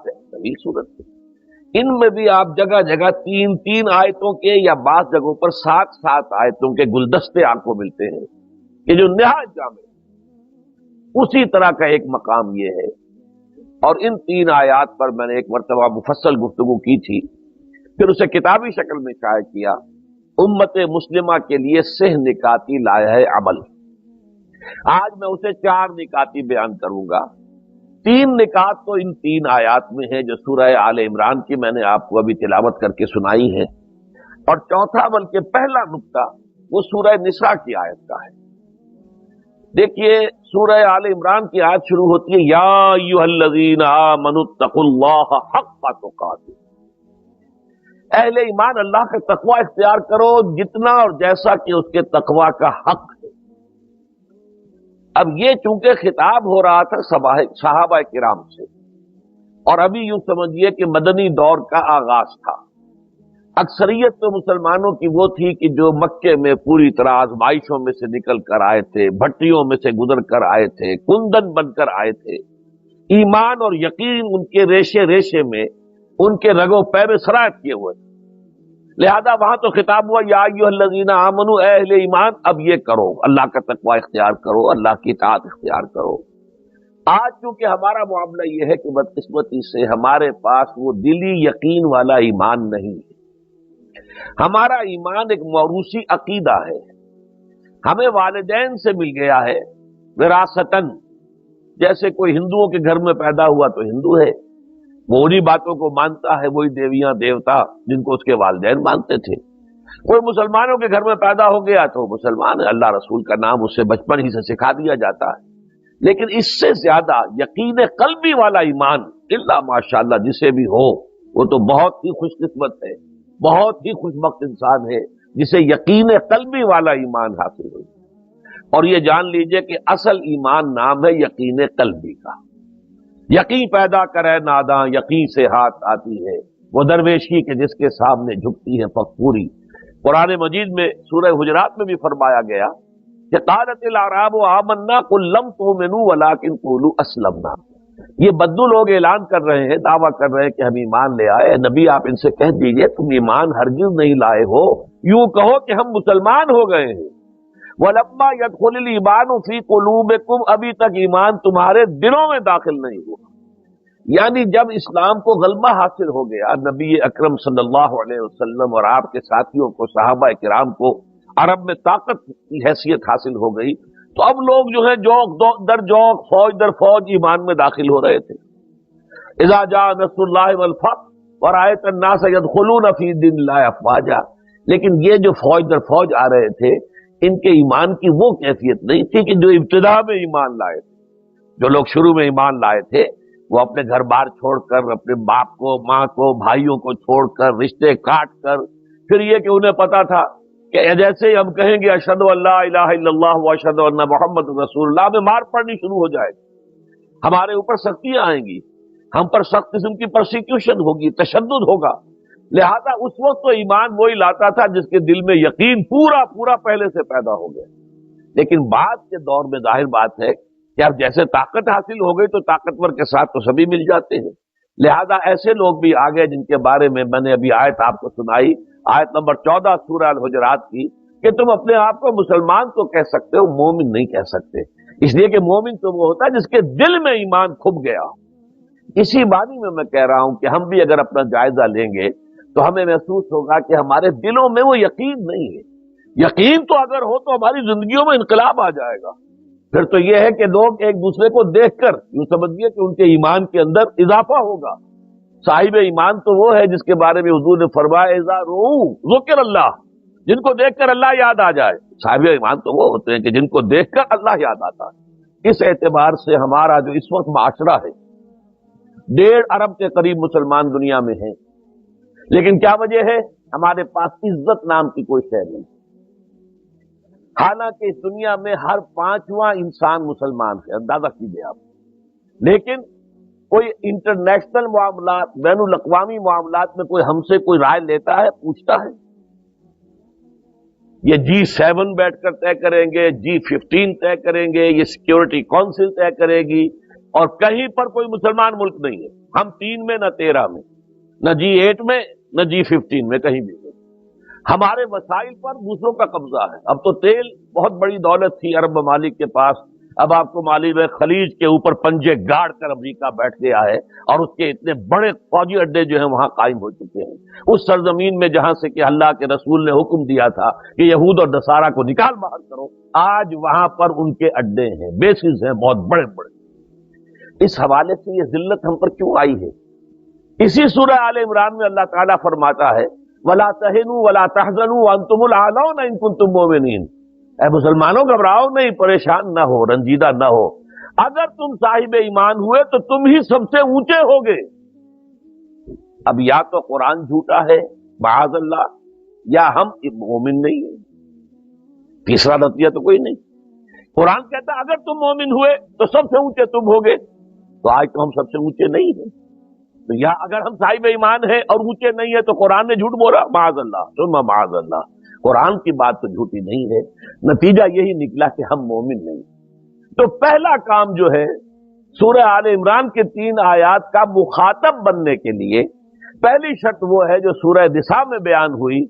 آیات ہے طویل صورت ہے، ان میں بھی آپ جگہ جگہ 3 آیتوں کے یا بعض جگہوں پر 7 آیتوں کے گلدستے آپ کو ملتے ہیں کہ جو نہایت جامع۔ اسی طرح کا ایک مقام یہ ہے، اور ان 3 آیات پر میں نے ایک مرتبہ مفصل گفتگو کی تھی، پھر اسے کتابی شکل میں شائع کیا۔ امت مسلمہ کے لیے سہ نکاتی لایا ہے عمل، آج میں اسے 4 نکاتی بیان کروں گا۔ 3 نکات تو ان 3 آیات میں ہیں جو سورہ آل عمران کی میں نے آپ کو ابھی تلاوت کر کے سنائی ہے، اور چوتھا بلکہ پہلا نقطہ وہ سورہ نساء کی آیت کا ہے۔ دیکھیے سورہ آل عمران کی آیت شروع ہوتی ہے یا ایھا الذین آمنوا اتقوا اللہ حق تقاتہ، اہل ایمان اللہ کا تقوی اختیار کرو جتنا اور جیسا کہ اس کے تقوی کا حق ہے۔ اب یہ چونکہ خطاب ہو رہا تھا صحابہ کرام سے، اور ابھی یوں سمجھیے کہ مدنی دور کا آغاز تھا، اکثریت تو مسلمانوں کی وہ تھی کہ جو مکے میں پوری طرح آزمائشوں میں سے نکل کر آئے تھے، بھٹیوں میں سے گزر کر آئے تھے، کندن بن کر آئے تھے، ایمان اور یقین ان کے ریشے ریشے میں، ان کے رگوں پے میں سرایت کیے ہوئے تھے، لہذا وہاں تو خطاب ہوا یا ایھا الذین آمنوا، اے اہل ایمان اب یہ کرو، اللہ کا تقوی اختیار کرو، اللہ کی اطاعت اختیار کرو۔ آج چونکہ ہمارا معاملہ یہ ہے کہ بدقسمتی سے ہمارے پاس وہ دلی یقین والا ایمان نہیں ہے، ہمارا ایمان ایک موروثی عقیدہ ہے، ہمیں والدین سے مل گیا ہے وراثتاً، جیسے کوئی ہندوؤں کے گھر میں پیدا ہوا تو ہندو ہے، وہ انہی باتوں کو مانتا ہے، وہی دیویاں دیوتا جن کو اس کے والدین مانتے تھے۔ کوئی مسلمانوں کے گھر میں پیدا ہو گیا تو مسلمان ہے، اللہ رسول کا نام اسے بچپن ہی سے سکھا دیا جاتا ہے، لیکن اس سے زیادہ یقین قلبی والا ایمان اللہ ماشاءاللہ جسے بھی ہو وہ تو بہت ہی خوش قسمت ہے، بہت ہی خوش بخت انسان ہے جسے یقین قلبی والا ایمان حاصل ہو۔ اور یہ جان لیجئے کہ اصل ایمان نام ہے یقین قلبی کا۔ یقین پیدا کرے ناداں یقین سے ہاتھ آتی ہے، وہ درویشی کے جس کے سامنے جھکتی ہے فقوری۔ قرآن مجید میں سورہ حجرات میں بھی فرمایا گیا کہ قالت الاعراب آمنا قل لم تؤمنوا ولکن قولوا اسلمنا، یہ بدو لوگ اعلان کر رہے ہیں، دعویٰ کر رہے ہیں کہ ہم ایمان لے آئے، نبی آپ ان سے کہہ دیجئے تم ایمان ہرگز نہیں لائے ہو، یوں کہو کہ ہم مسلمان ہو گئے ہیں۔ وَلَمَّا يَدْخُلِ الْإِيمَانُ فِي قُلُوبِكُمْ، ابھی تک ایمان تمہارے دلوں میں داخل نہیں ہوا، یعنی جب اسلام کو غلبہ حاصل ہو گیا، نبی اکرم صلی اللہ علیہ وسلم اور آپ کے ساتھیوں کو، صحابہ کرام کو عرب میں طاقت کی حیثیت حاصل ہو گئی، تو اب لوگ جو ہے جوق در جوق، فوج در فوج ایمان میں داخل ہو رہے تھے۔ اذا جاء نصر اللہ والفتح ورأیت الناس يدخلون فی دین اللہ افواجا، لیکن یہ جو فوج در فوج آ رہے تھے، ان کے ایمان کی وہ کیفیت نہیں تھی کہ جو ابتدا میں ایمان لائے تھے۔ جو لوگ شروع میں ایمان لائے تھے وہ اپنے گھر بار چھوڑ کر، اپنے باپ کو، ماں کو، بھائیوں کو چھوڑ کر، رشتے کاٹ کر، پھر یہ کہ انہیں پتا تھا کہ جیسے ہی ہم کہیں گے اشہد ان لا الہ الا اللہ واشہد ان محمد رسول اللہ، میں مار پڑنی شروع ہو جائے گی، ہمارے اوپر سختیاں آئیں گی، ہم پر سخت قسم کی پرسیکیوشن ہوگی، تشدد ہوگا، لہذا اس وقت تو ایمان وہی لاتا تھا جس کے دل میں یقین پورا پہلے سے پیدا ہو گیا۔ لیکن بعد کے دور میں ظاہر بات ہے کہ اب جیسے طاقت حاصل ہو گئی تو طاقتور کے ساتھ تو سبھی مل جاتے ہیں، لہذا ایسے لوگ بھی آ گئے جن کے بارے میں میں نے ابھی آیت آپ کو سنائی، آیت نمبر 14 سورہ الحجرات کی، کہ تم اپنے آپ کو مسلمان تو کہہ سکتے ہو، مومن نہیں کہہ سکتے، اس لیے کہ مومن تو وہ ہوتا ہے جس کے دل میں ایمان کھپ گیا۔ اسی معنی میں کہہ رہا ہوں کہ ہم بھی اگر اپنا جائزہ لیں گے تو ہمیں محسوس ہوگا کہ ہمارے دلوں میں وہ یقین نہیں ہے۔ یقین تو اگر ہو تو ہماری زندگیوں میں انقلاب آ جائے گا، پھر تو یہ ہے کہ لوگ ایک دوسرے کو دیکھ کر یوں سمجھیے کہ ان کے ایمان کے اندر اضافہ ہوگا۔ صاحب ایمان تو وہ ہے جس کے بارے میں حضور نے فرمایا اذا رؤوا ذکر اللہ، جن کو دیکھ کر اللہ یاد آ جائے۔ صاحب ایمان تو وہ ہوتے ہیں کہ جن کو دیکھ کر اللہ یاد آتا ہے۔ اس اعتبار سے ہمارا جو اس وقت معاشرہ ہے، 1.5 ارب کے قریب مسلمان دنیا میں ہیں، لیکن کیا وجہ ہے؟ ہمارے پاس عزت نام کی کوئی شے نہیں، حالانکہ اس دنیا میں ہر 5واں انسان مسلمان ہے، اندازہ کیجیے آپ، لیکن کوئی انٹرنیشنل معاملات، بین الاقوامی معاملات میں کوئی ہم سے کوئی رائے لیتا ہے، پوچھتا ہے؟ یہ G7 بیٹھ کر طے کریں گے، G15 طے کریں گے، یہ سیکورٹی کونسل طے کرے گی، اور کہیں پر کوئی مسلمان ملک نہیں ہے۔ ہم 3 میں نہ 13 میں، نہ G8 میں، نہ G15 میں، کہیں بھی نہیں۔ ہمارے وسائل پر دوسروں کا قبضہ ہے۔ اب تو تیل بہت بڑی دولت تھی عرب ممالک کے پاس، اب آپ کو معلوم ہے خلیج کے اوپر پنجے گاڑ کر امریکہ بیٹھ گیا ہے، اور اس کے اتنے بڑے فوجی اڈے جو ہیں وہاں قائم ہو چکے ہیں، اس سرزمین میں جہاں سے کہ اللہ کے رسول نے حکم دیا تھا کہ یہود اور نصارہ کو نکال باہر کرو، آج وہاں پر ان کے اڈے ہیں، بیسز ہیں بہت بڑے بڑے۔ اس حوالے سے یہ ذلت ہم پر کیوں آئی ہے؟ اسی سورہ آل عمران میں اللہ تعالیٰ فرماتا ہے وَلَا تَهِنُوا وَلَا تَحْزَنُوا وَأَنْتُمُ الْأَعْلَوْنَ إِن كُنتُم مُؤْمِنِينَ، اے مسلمانوں گھبراؤ نہیں، پریشان نہ ہو، رنجیدہ نہ ہو، اگر تم صاحب ایمان ہوئے تو تم ہی سب سے اونچے ہوگے۔ اب یا تو قرآن جھوٹا ہے معاذ اللہ، یا ہم مومن نہیں ہیں، تیسرا نتیجہ تو کوئی نہیں۔ قرآن کہتا ہے اگر تم مومن ہوئے تو سب سے اونچے تم ہوگے، تو آج تو ہم سب سے اونچے نہیں ہیں، تو یا اگر ہم صاحب ایمان ہیں اور اونچے نہیں ہیں تو قرآن نے جھوٹ بولا، معاذ اللہ ثم معاذ اللہ، قرآن کی بات تو جھوٹی نہیں ہے، نتیجہ یہی نکلا کہ ہم مومن نہیں۔ تو پہلا کام جو ہے سورہ آل عمران کے 3 آیات کا مخاطب بننے کے لیے پہلی شرط وہ ہے جو سورہ نساء میں بیان ہوئی،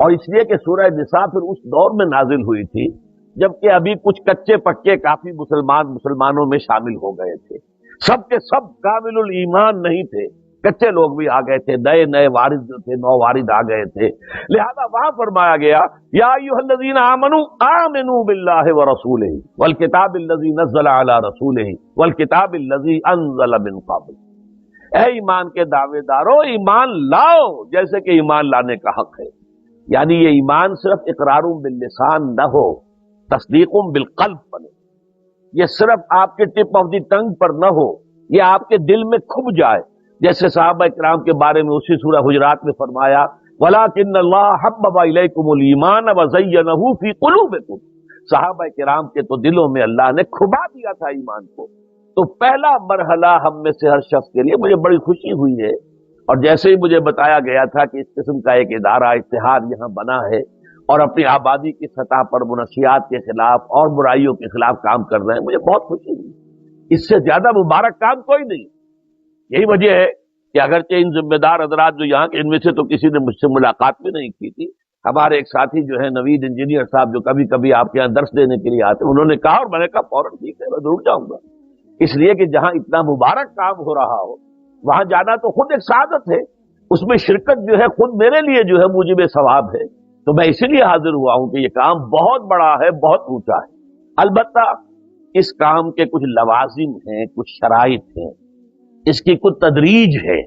اور اس لیے کہ سورہ نساء پھر اس دور میں نازل ہوئی تھی جبکہ ابھی کچھ کچے پکے کافی مسلمانوں میں شامل ہو گئے تھے، سب کے سب کامل الایمان نہیں تھے، کچے لوگ بھی آ گئے تھے، نئے وارث جو تھے نو وارث آ گئے تھے، لہذا وہاں فرمایا گیا یا ایھا الذین آمنوا آمنوا باللہ ورسولہ والکتاب الذی نزل علی رسولہ والکتاب الذی انزل من قبل، اے ایمان کے دعوے دارو ایمان لاؤ جیسے کہ ایمان لانے کا حق ہے، یعنی یہ ایمان صرف اقرار باللسان نہ ہو، تصدیق بالقلب بنے، یہ صرف آپ کے ٹپ آف دی ٹنگ پر نہ ہو، یہ آپ کے دل میں کھب جائے، جیسے صحابہ کرام کے بارے میں اسی سورہ حجرات میں فرمایا وَلَٰكِنَّ اللَّهَ حَبَّبَ إِلَيْكُمُ الْإِيمَانَ وَزَيَّنَهُ فِي قُلُوبِكُمْ، صحابہ کرام کے تو دلوں میں اللہ نے کھبا دیا تھا ایمان کو۔ تو پہلا مرحلہ ہم میں سے ہر شخص کے لیے، مجھے بڑی خوشی ہوئی ہے، اور جیسے ہی مجھے بتایا گیا تھا کہ اس قسم کا ایک ادارہ اتحاد یہاں بنا ہے اور اپنی آبادی کی سطح پر منشیات کے خلاف اور برائیوں کے خلاف کام کر رہے ہیں، مجھے بہت خوشی ہوئی، اس سے زیادہ مبارک کام کوئی نہیں۔ یہی وجہ ہے کہ اگرچہ ان ذمہ دار حضرات جو یہاں کے، ان میں سے تو کسی نے مجھ سے ملاقات بھی نہیں کی تھی، ہمارے ایک ساتھی جو ہے نوید انجینئر صاحب جو کبھی کبھی آپ کے یہاں درس دینے کے لیے آتے، انہوں نے کہا اور میں نے کہا فوراً ٹھیک ہے میں ضرور جاؤں گا، اس لیے کہ جہاں اتنا مبارک کام ہو رہا ہو وہاں جانا تو خود ایک سعادت ہے، اس میں شرکت جو ہے خود میرے لیے جو ہے موجب ثواب ہے، تو میں اسی لیے حاضر ہوا ہوں کہ یہ کام بہت بڑا ہے، بہت اونچا ہے۔ البتہ اس کام کے کچھ لوازم ہیں، کچھ شرائط ہیں، اس کی کچھ تدریج ہے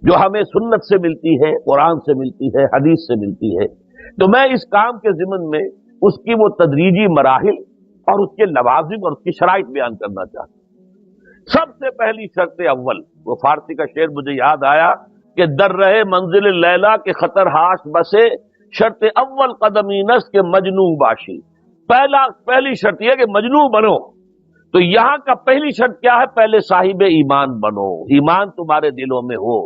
جو ہمیں سنت سے ملتی ہے، قرآن سے ملتی ہے، حدیث سے ملتی ہے، تو میں اس کام کے ضمن میں اس کی وہ تدریجی مراحل اور اس کے لوازم اور اس کی شرائط بیان کرنا چاہتا ہوں۔ سب سے پہلی شرط اول، وہ فارسی کا شعر مجھے یاد آیا کہ در رہے منزل لیلا کے خطر ہاش بسے، شرط اول قدمی نس کے مجنوں باشی، پہلی شرط یہ کہ مجنوں بنو، تو یہاں کا پہلی شرط کیا ہے؟ پہلے صاحب ایمان بنو، ایمان تمہارے دلوں میں ہو،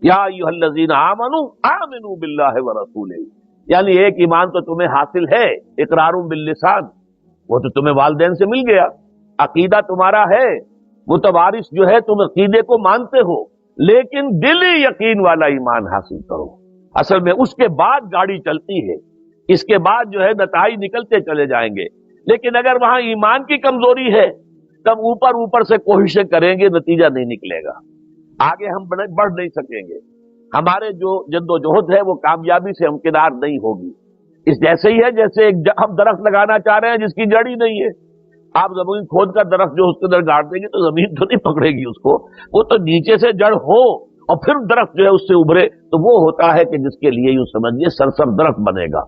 یا ایھا الذین آمنوا آمنوا باللہ ورسولہ، یعنی ایک ایمان تو تمہیں حاصل ہے اقرار باللسان، وہ تو تمہیں والدین سے مل گیا، عقیدہ تمہارا ہے، متوارث جو ہے تم عقیدے کو مانتے ہو، لیکن دلی یقین والا ایمان حاصل کرو۔ اصل میں اس کے بعد گاڑی چلتی ہے، اس کے بعد جو ہے نتائج نکلتے چلے جائیں گے، لیکن اگر وہاں ایمان کی کمزوری ہے تب اوپر سے کوششیں کریں گے، نتیجہ نہیں نکلے گا، آگے ہم بڑھ نہیں سکیں گے، ہمارے جو جد و جہد ہے وہ کامیابی سے ہمکنار نہیں ہوگی۔ اس جیسے ہی ہے جیسے ہم درخت لگانا چاہ رہے ہیں جس کی جڑ ہی نہیں ہے، آپ زمین کھود کر درخت جو اس کے اندر گاڑ دیں گے تو زمین تو نہیں پکڑے گی اس کو، وہ تو نیچے سے جڑ ہو اور پھر درخت جو ہے اس سے ابھرے، تو وہ ہوتا ہے کہ جس کے لیے یوں سمجھیے سرسبز درخت بنے گا۔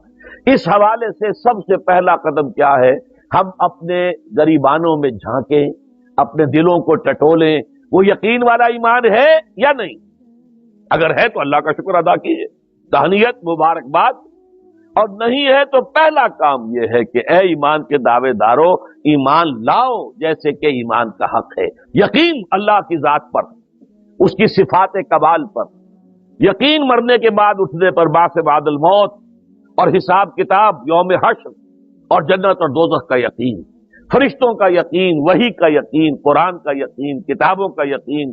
اس حوالے سے سب سے پہلا قدم کیا ہے؟ ہم اپنے گریبانوں میں جھانکیں، اپنے دلوں کو ٹٹولیں، وہ یقین والا ایمان ہے یا نہیں؟ اگر ہے تو اللہ کا شکر ادا کیجیے، تہنیت، مبارکباد، اور نہیں ہے تو پہلا کام یہ ہے کہ اے ایمان کے دعوے دارو ایمان لاؤ جیسے کہ ایمان کا حق ہے، یقین اللہ کی ذات پر، اس کی صفات کمال پر، یقین مرنے کے بعد اٹھنے پر، بعث بعد الموت اور حساب کتاب، یوم حشر اور جنت اور دوزخ کا یقین، فرشتوں کا یقین، وحی کا یقین، قرآن کا یقین، کتابوں کا یقین،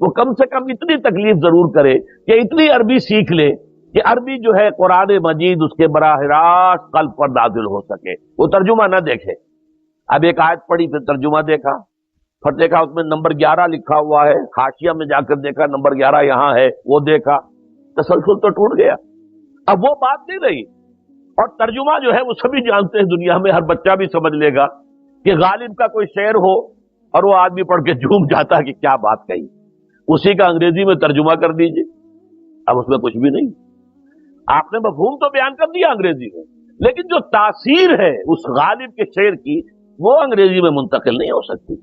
وہ کم سے کم اتنی تکلیف ضرور کرے کہ اتنی عربی سیکھ لے کہ عربی جو ہے قرآن مجید اس کے براہ راست قلب پر نازل ہو سکے، وہ ترجمہ نہ دیکھے۔ اب ایک آیت پڑھی پھر ترجمہ دیکھا، پھر دیکھا اس میں نمبر 11 لکھا ہوا ہے، حاشیہ میں جا کر دیکھا نمبر 11 یہاں ہے، وہ دیکھا، تسلسل تو ٹوٹ گیا۔ اب وہ بات نہیں رہی۔ اور ترجمہ جو ہے وہ سبھی جانتے ہیں، دنیا میں ہر بچہ بھی سمجھ لے گا کہ غالب کا کوئی شعر ہو اور وہ آدمی پڑھ کے جھوم جاتا کہ کیا بات کہی، اسی کا انگریزی میں ترجمہ کر دیجئے، اب اس میں کچھ بھی نہیں۔ آپ نے مفہوم تو بیان کر دیا انگریزی میں، لیکن جو تاثیر ہے اس غالب کے شعر کی وہ انگریزی میں منتقل نہیں ہو سکتی۔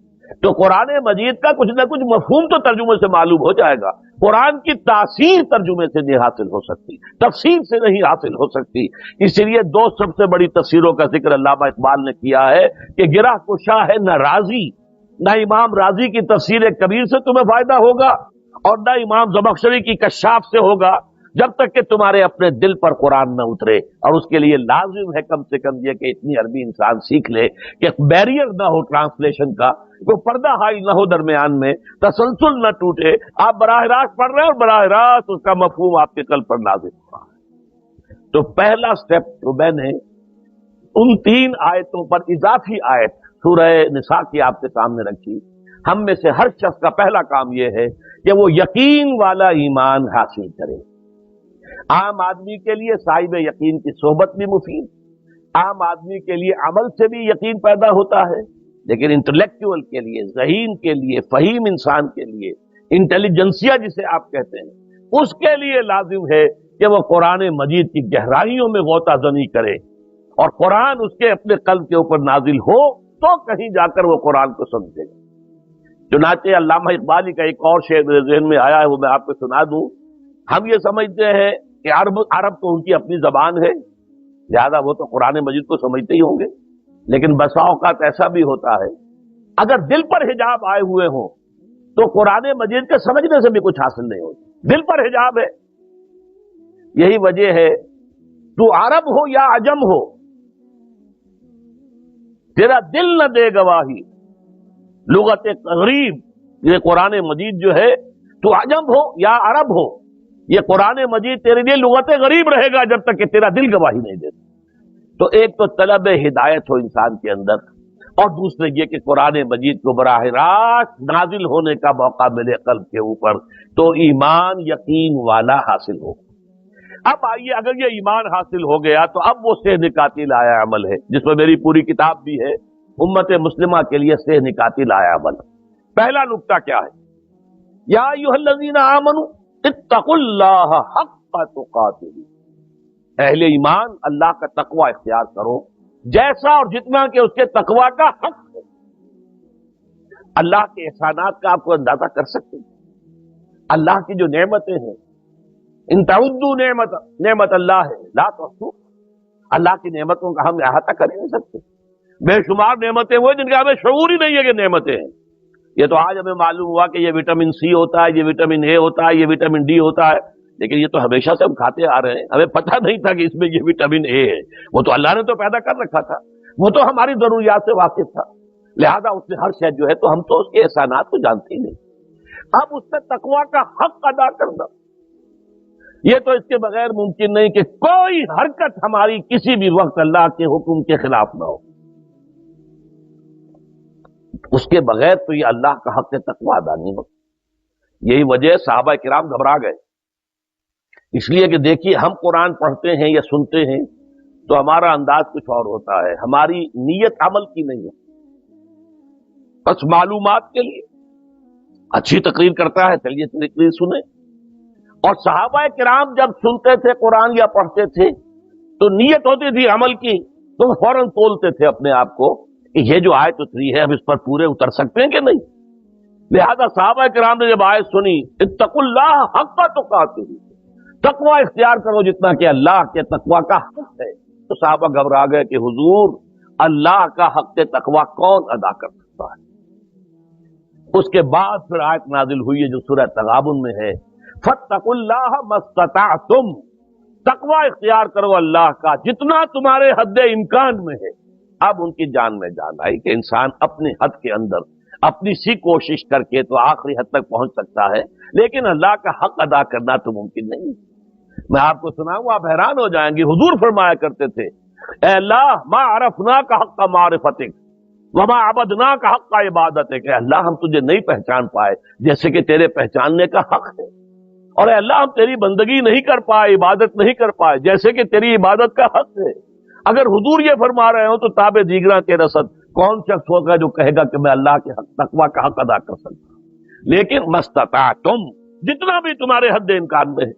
تو قرآن مجید کا کچھ نہ کچھ مفہوم تو ترجمے سے معلوم ہو جائے گا، قرآن کی تاثیر ترجمے سے نہیں حاصل ہو سکتی، تفسیر سے نہیں حاصل ہو سکتی۔ اسی لیے دو سب سے بڑی تفسیروں کا ذکر علامہ اقبال نے کیا ہے کہ گرہ کشا ہے نہ راضی، نہ امام راضی کی تفسیر کبیر سے تمہیں فائدہ ہوگا اور نہ امام زمخشری کی کشاف سے ہوگا، جب تک کہ تمہارے اپنے دل پر قرآن نہ اترے۔ اور اس کے لیے لازم ہے کم سے کم یہ کہ اتنی عربی انسان سیکھ لے کہ بیریئر نہ ہو ٹرانسلیشن کا، کوئی پردہ حائل نہ ہو درمیان میں، تسلسل نہ ٹوٹے، آپ براہ راست پڑھ رہے ہیں اور براہ راست اس کا مفہوم آپ کے قلب پر نازل ہوا۔ تو پہلا سٹیپ تو میں نے ان 3 آیتوں پر اضافی آیت سورہ نساء کی آپ کے سامنے رکھی۔ ہم میں سے ہر شخص کا پہلا کام یہ ہے کہ وہ یقین والا ایمان حاصل کرے۔ عام آدمی کے لیے صاحب یقین کی صحبت بھی مفید، عام آدمی کے لیے عمل سے بھی یقین پیدا ہوتا ہے، لیکن انٹلیکچوئل کے لیے، ذہین کے لیے، فہیم انسان کے لیے، انٹیلیجنسیا جسے آپ کہتے ہیں، اس کے لیے لازم ہے کہ وہ قرآن مجید کی گہرائیوں میں غوطہ زنی کرے اور قرآن اس کے اپنے قلب کے اوپر نازل ہو تو کہیں جا کر وہ قرآن کو سمجھے۔ چنانچہ علامہ اقبالی کا ایک اور شعر میرے ذہن میں آیا ہے، وہ میں آپ کو سنا دوں۔ ہم یہ سمجھتے ہیں کہ عرب تو ان کی اپنی زبان ہے، لہذا وہ تو قرآن مجید کو سمجھتے ہی ہوں گے، لیکن بسا اوقات ایسا بھی ہوتا ہے اگر دل پر حجاب آئے ہوئے ہوں تو قرآن مجید کے سمجھنے سے بھی کچھ حاصل نہیں ہوتا، دل پر حجاب ہے۔ یہی وجہ ہے تو عرب ہو یا عجم ہو، تیرا دل نہ دے گواہی، لغت غریب یہ قرآن مجید جو ہے، تو عجم ہو یا عرب ہو، یہ قرآن مجید تیرے لیے لغت غریب رہے گا جب تک کہ تیرا دل گواہی نہیں دیتا۔ تو ایک تو طلب ہدایت ہو انسان کے اندر، اور دوسرے یہ کہ قرآن مجید کو براہ راست نازل ہونے کا موقع ملے قلب کے اوپر، تو ایمان یقین والا حاصل ہو۔ اب آئیے، اگر یہ ایمان حاصل ہو گیا تو اب وہ سہ نکاتی لایا عمل ہے، جس میں میری پوری کتاب بھی ہے، امت مسلمہ کے لیے سہ نکاتی لایا عمل۔ پہلا نقطہ کیا ہے؟ یا ایھا الذین آمنوا اتقوا اللہ حق تقاتہ، اہل ایمان اللہ کا تقوی اختیار کرو جیسا اور جتنا کہ اس کے تقوی کا حق ہے۔ اللہ کے احسانات کا آپ کو اندازہ کر سکتے ہیں، اللہ کی جو نعمتیں ہیں، ان تعدوا نعمت اللہ ہے لا تحصوها، اللہ کی نعمتوں کا ہم احاطہ کر ہی نہیں سکتے۔ بے شمار نعمتیں وہ جن کا ہمیں شعور ہی نہیں ہے کہ نعمتیں ہیں۔ یہ تو آج ہمیں معلوم ہوا کہ یہ وٹامن سی ہوتا ہے، یہ وٹامن اے ہوتا ہے، یہ وٹامن ڈی ہوتا ہے، لیکن یہ تو ہمیشہ سے ہم کھاتے آ رہے ہیں، ہمیں پتہ نہیں تھا کہ اس میں یہ وٹامن اے ہے۔ وہ تو اللہ نے تو پیدا کر رکھا تھا، وہ تو ہماری ضروریات سے واقف تھا، لہذا اس نے ہر شے جو ہے، تو ہم تو اس کے احسانات کو جانتے ہی نہیں۔ اب اس سے تقوی کا حق ادا کرنا، یہ تو اس کے بغیر ممکن نہیں کہ کوئی حرکت ہماری کسی بھی وقت اللہ کے حکم کے خلاف نہ ہو، اس کے بغیر تو یہ اللہ کا حق تقوی ادا نہیں ہوتا۔ یہی وجہ صحابہ کرام گھبرا گئے، اس لیے کہ دیکھیے ہم قرآن پڑھتے ہیں یا سنتے ہیں تو ہمارا انداز کچھ اور ہوتا ہے، ہماری نیت عمل کی نہیں ہے، بس معلومات کے لیے اچھی تقریر کرتا ہے چلیے تقریر سنیں۔ اور صحابہ کرام جب سنتے تھے قرآن یا پڑھتے تھے تو نیت ہوتی تھی عمل کی، تو فوراً تولتے تھے اپنے آپ کو کہ یہ جو آیت اتری ہے ہم اس پر پورے اتر سکتے ہیں کہ نہیں۔ لہذا صحابہ کرام نے جب آیت سنی اتقوا اللہ حق تقاتہ، تقوی اختیار کرو جتنا کہ اللہ کے تقوی کا حق ہے، تو صحابہ گھبرا گئے کہ حضور اللہ کا حق تقوی کون ادا کر سکتا ہے۔ اس کے بعد پھر آیت نازل ہوئی ہے جو سورہ تغابن میں ہے، فاتقوا اللہ ما استطعتم، تقوی اختیار کرو اللہ کا جتنا تمہارے حد امکان میں ہے۔ اب ان کی جان میں جان آئی کہ انسان اپنے حد کے اندر اپنی سی کوشش کر کے تو آخری حد تک پہنچ سکتا ہے، لیکن اللہ کا حق ادا کرنا تو ممکن نہیں۔ میں آپ کو سناؤں، آپ حیران ہو جائیں گے، حضور فرمایا کرتے تھے اے اللہ ما عرفنا کا حق کا معرفتک وما عبدنا کا حق کا عبادت ہے، کہ اللہ ہم تجھے نہیں پہچان پائے جیسے کہ تیرے پہچاننے کا حق ہے، اور اے اللہ ہم تیری بندگی نہیں کر پائے، عبادت نہیں کر پائے جیسے کہ تیری عبادت کا حق ہے۔ اگر حضور یہ فرما رہے ہوں تو تابع دیگراں کے رسد کون شخص ہوگا جو کہے گا کہ میں اللہ کے حق تقوی کا حق ادا کر سکتا ہوں؟ لیکن مستطاعتم، جتنا بھی تمہارے حد امکان میں ہے۔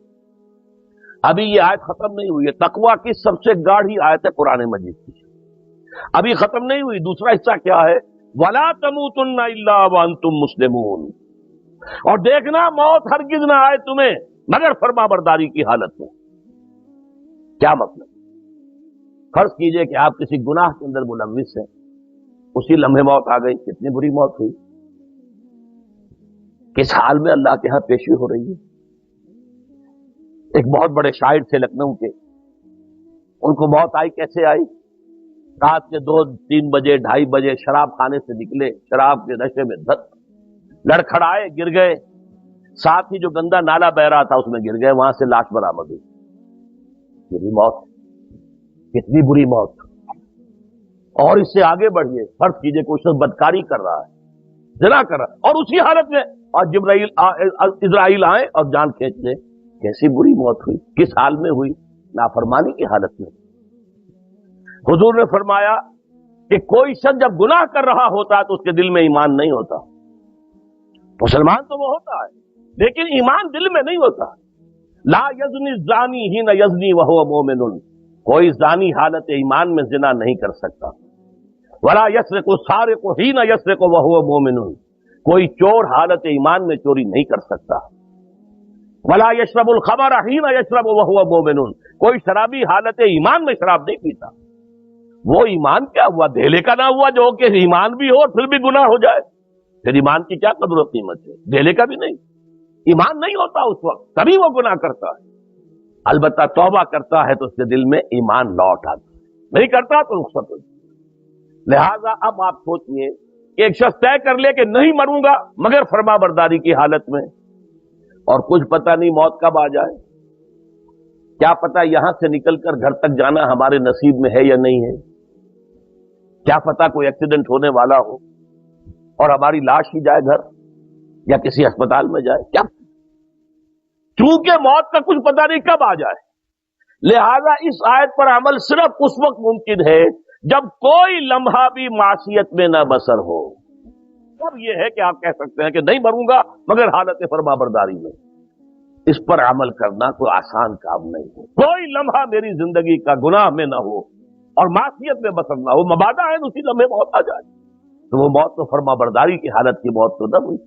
ابھی یہ آیت ختم نہیں ہوئی ہے، تقوی کی سب سے گاڑھی آیت ہے قرآن مجید کی، ابھی ختم نہیں ہوئی۔ دوسرا حصہ کیا ہے؟ وَلَا تَمُوتُنَّ إِلَّا وَأَنْتُمْ مُسْلِمُونَ، اور دیکھنا موت ہرگز نہ آئے تمہیں مگر فرما برداری کی حالت میں۔ کیا مطلب؟ فرض کیجئے کہ آپ کسی گناہ کے اندر ملوث ہیں، اسی لمحے موت آ گئی، کتنی بری موت ہوئی، کس حال میں اللہ کے ہاں پیشی ہو رہی ہے۔ ایک بہت بڑے شاعر تھے لکھنؤ کے، ان کو موت آئی، کیسے آئی؟ رات کے 2-3 بجے 2:30 بجے شراب خانے سے نکلے، شراب کے نشے میں دھت لڑکھڑائے، گر گئے، ساتھ ہی جو گندا نالا بہ رہا تھا اس میں گر گئے، وہاں سے لاش برآمد ہوئی۔ بری موت، کتنی بری موت۔ اور اس سے آگے بڑھیے، فرض کیجئے کوئی شخص بدکاری کر رہا ہے، زنا کر رہا ہے، اور اسی حالت میں اور اسرائیل آئے اور جان کھینچ لے، کیسی بری موت ہوئی، کس حال میں ہوئی؟ نافرمانی کی حالت میں۔ حضور نے فرمایا کہ کوئی شخص جب گناہ کر رہا ہوتا ہے تو اس کے دل میں ایمان نہیں ہوتا۔ مسلمان تو وہ ہوتا ہے لیکن ایمان دل میں نہیں ہوتا۔ لا یزنی الزانی حین یزنی وہو مومن، کوئی زانی حالت ایمان میں زنا نہیں کر سکتا۔ ولا یسرق السارق حین یسرق وہو مومن، کوئی چور حالت ایمان میں چوری نہیں کر سکتا۔ ولا یشرب الخمر حین یشرب وہو مومن، کوئی شرابی حالت ایمان میں شراب نہیں پیتا۔ وہ ایمان کیا ہوا؟ دھیلے کا نہ ہوا جو کہ ایمان بھی ہو اور پھر بھی گناہ ہو جائے، پھر ایمان کی کیا قدر و قیمت ہے؟ دھیلے کا بھی نہیں، ایمان نہیں ہوتا اس وقت، تبھی وہ گناہ کرتا ہے۔ البتہ توبہ کرتا ہے تو اس کے دل میں ایمان لوٹ آتا ہے، نہیں کرتا تو رخصت ہو جائے۔ لہذا اب آپ سوچئے کہ ایک شخص طے کر لے کہ نہیں مروں گا مگر فرما برداری کی حالت میں، اور کچھ پتہ نہیں موت کب آ جائے، کیا پتہ یہاں سے نکل کر گھر تک جانا ہمارے نصیب میں ہے یا نہیں ہے، کیا پتہ کوئی ایکسیڈنٹ ہونے والا ہو اور ہماری لاش ہی جائے گھر یا کسی اسپتال میں جائے، کیا؟ چونکہ موت کا کچھ پتہ نہیں کب آ جائے، لہذا اس آیت پر عمل صرف اس وقت ممکن ہے جب کوئی لمحہ بھی معصیت میں نہ بسر ہو۔ اب یہ ہے کہ آپ کہہ سکتے ہیں کہ نہیں مروں گا مگر حالت فرما برداری میں۔ اس پر عمل کرنا کوئی آسان کام نہیں ہے۔ کوئی لمحہ میری زندگی کا گناہ میں نہ ہو اور معصیت میں بسر نہ ہو، مبادا ہے اسی لمحے موت آ جائے، تو وہ موت تو فرما برداری کی حالت کی موت تو نہ ہوئی،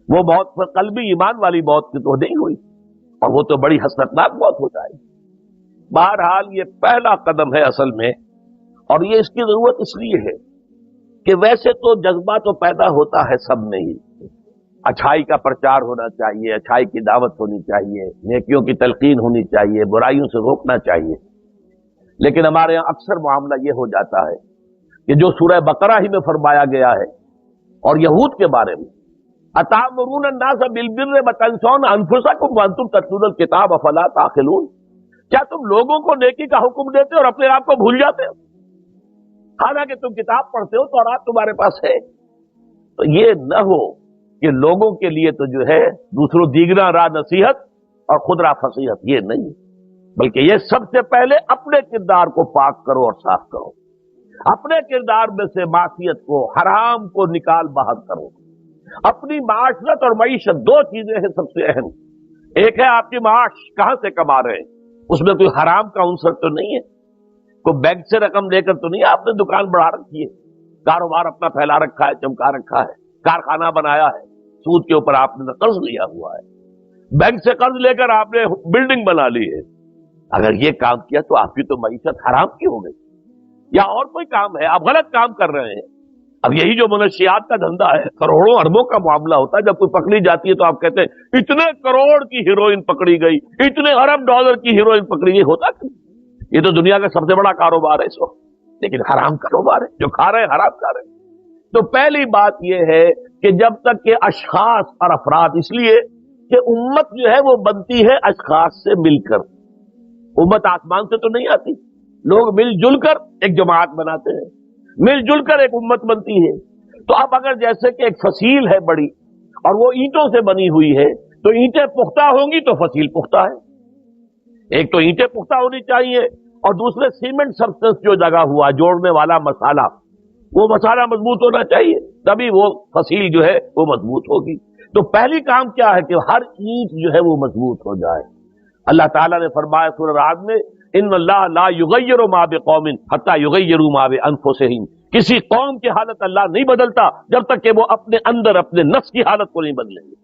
وہ موت پر قلبی ایمان والی موت کی تو نہیں ہوئی، اور وہ تو بڑی حسرتناک موت ہو جائے۔ بہرحال یہ پہلا قدم ہے اصل میں، اور یہ اس کی ضرورت اس لیے ہے کہ ویسے تو جذبہ تو پیدا ہوتا ہے سب میں ہی، اچھائی کا پرچار ہونا چاہیے، اچھائی کی دعوت ہونی چاہیے، نیکیوں کی تلقین ہونی چاہیے، برائیوں سے روکنا چاہیے، لیکن ہمارے یہاں اکثر معاملہ یہ ہو جاتا ہے کہ جو سورہ بقرہ ہی میں فرمایا گیا ہے اور یہود کے بارے میں، اتامرون الناس بالبر وتنسون انفسکم وانتم تتلون الکتاب افلا تعقلون، کیا تم لوگوں کو نیکی کا حکم دیتے اور اپنے آپ کو بھول جاتے ہو؟ حالانکہ تم کتاب پڑھتے ہو، تورات تمہارے پاس ہے۔ تو یہ نہ ہو کہ لوگوں کے لیے تو جو ہے دوسروں دیگراں راہ نصیحت اور خود راہ فصیحت، یہ نہیں، بلکہ یہ سب سے پہلے اپنے کردار کو پاک کرو اور صاف کرو، اپنے کردار میں سے معصیت کو، حرام کو نکال باہر کرو۔ اپنی معاشرت اور معیشت دو چیزیں ہیں سب سے اہم، ایک ہے آپ کی معاش، کہاں سے کما رہے ہیں، اس میں کوئی حرام کا عنصر تو نہیں ہے، کوئی بینک سے رقم لے کر تو نہیں، آپ نے دکان بڑھا رکھی ہے، کاروبار اپنا پھیلا رکھا ہے، چمکا رکھا ہے، کارخانہ بنایا ہے، سود کے اوپر آپ نے قرض لیا ہوا ہے، بینک سے قرض لے کر آپ نے بلڈنگ بنا لی ہے۔ اگر یہ کام کیا تو آپ کی تو معیشت حرام کی ہو گئی، یا اور کوئی کام ہے، آپ غلط کام کر رہے ہیں۔ اب یہی جو منشیات کا دھندا ہے، کروڑوں اربوں کا معاملہ ہوتا ہے، جب کوئی پکڑی جاتی ہے تو آپ کہتے ہیں اتنے کروڑ کی ہیروئن پکڑی گئی، اتنے ارب ڈالر کی ہیروئن پکڑی گئی، ہوتا ہے یہ تو دنیا کا سب سے بڑا کاروبار ہے اس وقت، لیکن حرام کاروبار ہے، جو کھا رہے ہیں حرام کھا رہے ہیں۔ تو پہلی بات یہ ہے کہ جب تک کہ اشخاص اور افراد، اس لیے کہ امت جو ہے وہ بنتی ہے اشخاص سے مل کر، امت آسمان سے تو نہیں آتی، لوگ مل جل کر ایک جماعت بناتے ہیں، مل جل کر ایک امت بنتی ہے۔ تو اب اگر جیسے کہ ایک فصیل ہے بڑی اور وہ اینٹوں سے بنی ہوئی ہے، تو اینٹیں پختہ ہوں گی تو فصیل پختہ ہے۔ ایک تو اینٹیں پختہ ہونی چاہیے اور دوسرے سیمنٹ سبسٹنس جو لگا ہوا جوڑنے والا مسالہ، وہ مسالہ مضبوط ہونا چاہیے، تبھی وہ فصیل جو ہے وہ مضبوط ہوگی۔ تو پہلی کام کیا ہے کہ ہر اینٹ جو ہے وہ مضبوط ہو جائے۔ اللہ تعالیٰ نے فرمایا سورہ رعد میں، ان اللہ لا یغیر ما بقوم حتی یغیروا ما بانفسہم، کسی قوم کی حالت اللہ نہیں بدلتا جب تک کہ وہ اپنے اندر اپنے نفس کی حالت کو نہیں بدلیں گے۔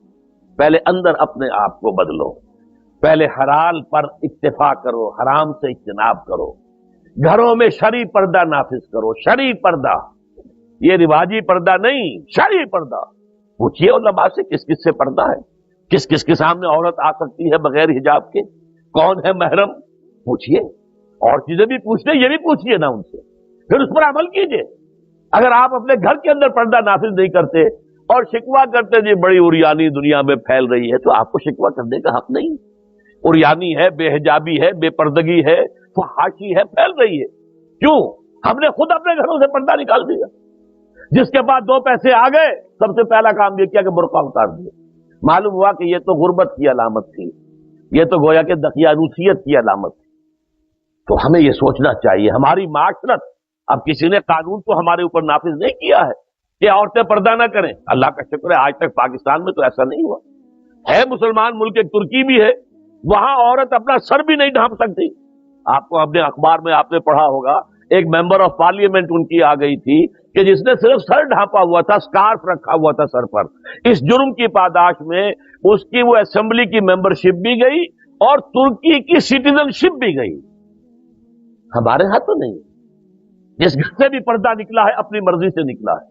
پہلے اندر اپنے آپ کو بدلو، پہلے حلال پر اکتفا کرو، حرام سے اجتناب کرو، گھروں میں شرعی پردہ نافذ کرو، شرعی پردہ، یہ رواجی پردہ نہیں، شرعی پردہ۔ پوچھئے علماء سے کس کس سے پردہ ہے، کس کس کے سامنے عورت آ سکتی ہے بغیر حجاب کے، کون ہے محرم، پوچھئے، اور چیزیں بھی پوچھتے یہ بھی پوچھئے نا ان سے، پھر اس پر عمل کیجئے۔ اگر آپ اپنے گھر کے اندر پردہ نافذ نہیں کرتے اور شکوہ کرتے جی بڑی عریانی دنیا میں پھیل رہی ہے، تو آپ کو شکوہ کرنے کا حق نہیں۔ عریانی ہے، بے حجابی ہے، بے پردگی ہے، فحاشی ہے، پھیل رہی ہے، کیوں؟ ہم نے خود اپنے گھروں سے پردہ نکال دیا۔ جس کے بعد دو پیسے آ گئے، سب سے پہلا کام یہ کیا کہ برقع اتار دیا۔ معلوم ہوا کہ یہ تو غربت کی علامت تھی، یہ تو گویا کہ دقیانوسیت کی علامت تھی۔ تو ہمیں یہ سوچنا چاہیے، ہماری معاشرت، اب کسی نے قانون تو ہمارے اوپر نافذ نہیں کیا ہے کہ عورتیں پردہ نہ کریں، اللہ کا شکر ہے آج تک پاکستان میں تو ایسا نہیں ہوا ہے۔ مسلمان ملک ایک ترکی بھی ہے، وہاں عورت اپنا سر بھی نہیں ڈھانپ سکتی۔ آپ کو اپنے اخبار میں آپ نے پڑھا ہوگا، ایک ممبر آف پارلیمنٹ ان کی آ گئی تھی کہ جس نے صرف سر ڈھانپا ہوا تھا، سکارف رکھا ہوا تھا سر پر، اس جرم کی پاداش میں اس کی وہ اسمبلی کی ممبرشپ بھی گئی اور ترکی کی سٹیزن شپ بھی گئی۔ ہمارے ہاں تو نہیں، جس گھر سے بھی پردہ نکلا ہے اپنی مرضی سے نکلا ہے،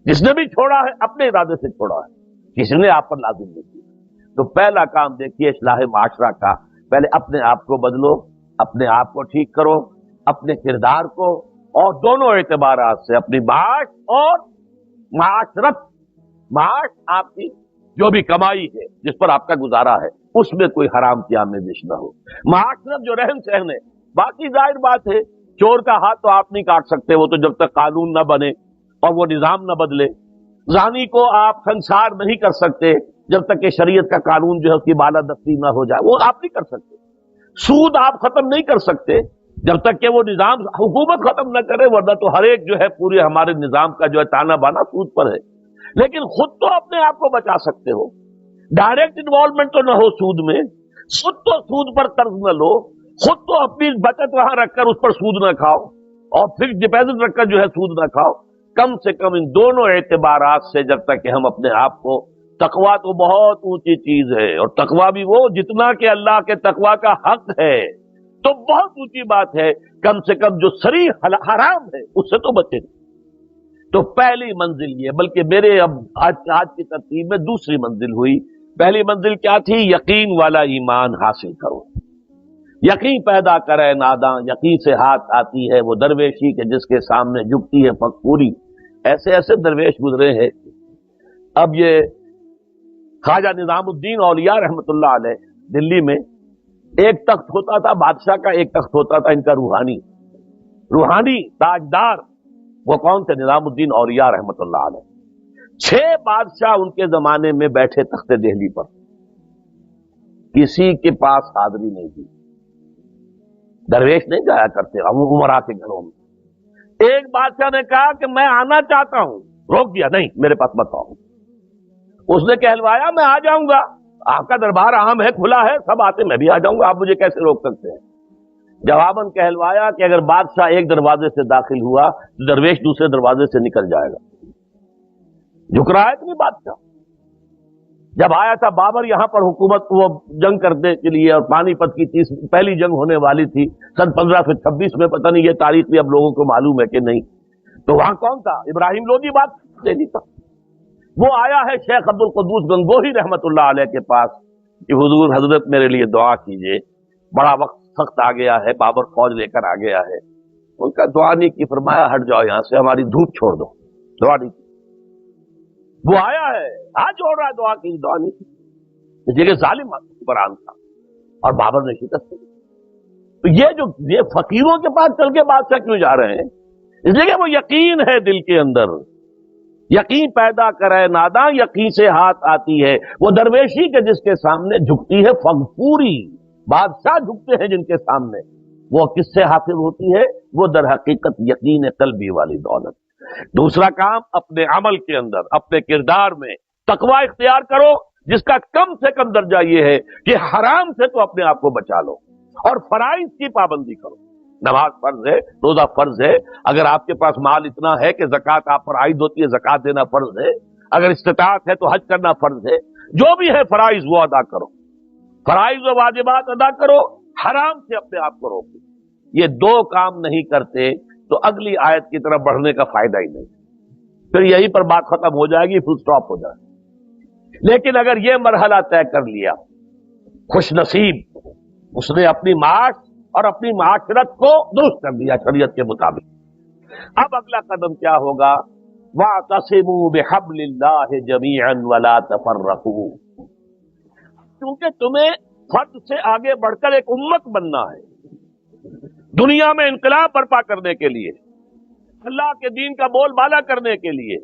جس نے بھی چھوڑا ہے اپنے ارادے سے چھوڑا ہے، کسی نے آپ پر لازم نہیں کیا۔ تو پہلا کام دیکھیے اصلاح معاشرہ کا، پہلے اپنے آپ کو بدلو، اپنے آپ کو ٹھیک کرو، اپنے کردار کو، اور دونوں اعتبارات سے اپنی معاش اور معاشرت، معاش آپ کی جو بھی کمائی ہے جس پر آپ کا گزارا ہے اس میں کوئی حرام کی آمیزش نہ ہو، معاشرت جو رہن سہن ہے، باقی ظاہر بات ہے چور کا ہاتھ تو آپ نہیں کاٹ سکتے، وہ تو جب تک قانون نہ بنے اور وہ نظام نہ بدلے، زانی کو آپ سنسار نہیں کر سکتے جب تک کہ شریعت کا قانون جو ہے اس کی بالادستی نہ ہو جائے، وہ آپ نہیں کر سکتے، سود آپ ختم نہیں کر سکتے جب تک کہ وہ نظام حکومت ختم نہ کرے، ورنہ تو ہر ایک جو ہے پورے ہمارے نظام کا جو ہے تانا بانا سود پر ہے۔ لیکن خود تو اپنے آپ کو بچا سکتے ہو، ڈائریکٹ انوالومنٹ تو نہ ہو سود میں، خود تو سود پر قرض نہ لو، خود تو اپنی بچت وہاں رکھ کر اس پر سود نہ کھاؤ، اور فکس ڈپازٹ رکھ کر جو ہے سود نہ کھاؤ۔ کم سے کم ان دونوں اعتبارات سے جب تک کہ ہم اپنے آپ کو، تقویٰ تو بہت اونچی چیز ہے، اور تقویٰ بھی وہ جتنا کہ اللہ کے تقویٰ کا حق ہے، تو بہت اونچی بات ہے، کم سے کم جو صریح حرام ہے اس سے تو بچے۔ تو پہلی منزل یہ، بلکہ میرے اب آج کی ترتیب میں دوسری منزل ہوئی۔ پہلی منزل کیا تھی؟ یقین والا ایمان حاصل کرو، یقین پیدا کرے ناداں، یقین سے ہاتھ آتی ہے وہ درویشی کہ جس کے سامنے جھکتی ہے فقوری۔ ایسے ایسے درویش گزرے ہیں۔ اب یہ خواجہ نظام الدین اولیاء رحمت اللہ علیہ دلی میں ایک تخت ہوتا تھا بادشاہ کا، ایک تخت ہوتا تھا ان کا روحانی تاجدار، وہ کون تھے؟ نظام الدین اولیاء رحمت اللہ علیہ۔ 6 بادشاہ ان کے زمانے میں بیٹھے تخت دہلی پر، کسی کے پاس حاضری نہیں تھی، درویش نہیں جایا کرتے عمرا کے گھروں میں۔ ایک بادشاہ نے کہا کہ میں آنا چاہتا ہوں، روک دیا، نہیں میرے پاس مت آؤ۔ اس نے کہلوایا میں آ جاؤں گا، آپ کا دربار عام ہے، کھلا ہے، سب آتے، میں بھی آ جاؤں گا، آپ مجھے کیسے روک سکتے ہیں؟ جواباً کہلوایا کہ اگر بادشاہ ایک دروازے سے داخل ہوا تو درویش دوسرے دروازے سے نکل جائے گا۔ جھک رہا ہے کہ نہیں بادشاہ؟ جب آیا تھا بابر یہاں پر حکومت وہ جنگ کرنے کے لیے، اور پانی پت کی پہلی جنگ ہونے والی تھی سن 1526 میں، پتہ نہیں یہ تاریخ بھی اب لوگوں کو معلوم ہے کہ نہیں، تو وہاں کون تھا؟ ابراہیم لودھی بات دہلی تھا۔ وہ آیا ہے شیخ عبد القدوس گنگوہی رحمت اللہ علیہ کے پاس کہ حضور حضرت میرے لیے دعا کیجئے، بڑا وقت سخت آ گیا ہے، بابر فوج لے کر آ گیا ہے۔ ان کا دعا نہیں کی، فرمایا ہٹ جاؤ یہاں سے، ہماری دھوپ چھوڑ دو، دعا نہیں کی، وہ آیا ہے ہاتھ جوڑ رہا ہے، دعا کی، دعا نہیں کی، اس لیے کہ ظالم حکمران تھا اور بابر نے شکست دی۔ تو یہ فقیروں کے پاس چل کے بادشاہ کیوں جا رہے ہیں؟ اس لیے کہ وہ یقین ہے دل کے اندر، یقین پیدا کرے ناداں یقین سے ہاتھ آتی ہے، وہ درویشی کے جس کے سامنے جھکتی ہے پوری، بادشاہ جھکتے ہیں جن کے سامنے، وہ کس سے حاصل ہوتی ہے؟ وہ در حقیقت یقین قلبی والی دولت۔ دوسرا کام، اپنے عمل کے اندر، اپنے کردار میں تقوی اختیار کرو، جس کا کم سے کم درجہ یہ ہے کہ حرام سے تو اپنے آپ کو بچا لو اور فرائض کی پابندی کرو۔ نماز فرض ہے، روزہ فرض ہے، اگر آپ کے پاس مال اتنا ہے کہ زکوٰۃ آپ پر عائد ہوتی ہے، زکوٰۃ دینا فرض ہے، اگر استطاعت ہے تو حج کرنا فرض ہے، جو بھی ہے فرائض وہ ادا کرو، فرائض و واجبات ادا کرو، حرام سے اپنے آپ کو روکو۔ یہ دو کام نہیں کرتے تو اگلی آیت کی طرف بڑھنے کا فائدہ ہی نہیں، پھر یہیں پر بات ختم ہو جائے گی، فل سٹاپ ہو جائے گی۔ لیکن اگر یہ مرحلہ طے کر لیا، خوش نصیب، اس نے اپنی معاش اور اپنی معاشرت کو درست کر دیا شریعت کے مطابق۔ اب اگلا قدم کیا ہوگا؟ وَاعْتَصِمُوا بِحَبْلِ اللَّهِ جَمِيعًا وَلَا تَفَرَّقُوا، کیونکہ تمہیں فرد سے آگے بڑھ کر ایک امت بننا ہے، دنیا میں انقلاب برپا کرنے کے لیے، اللہ کے دین کا بول بالا کرنے کے لیے،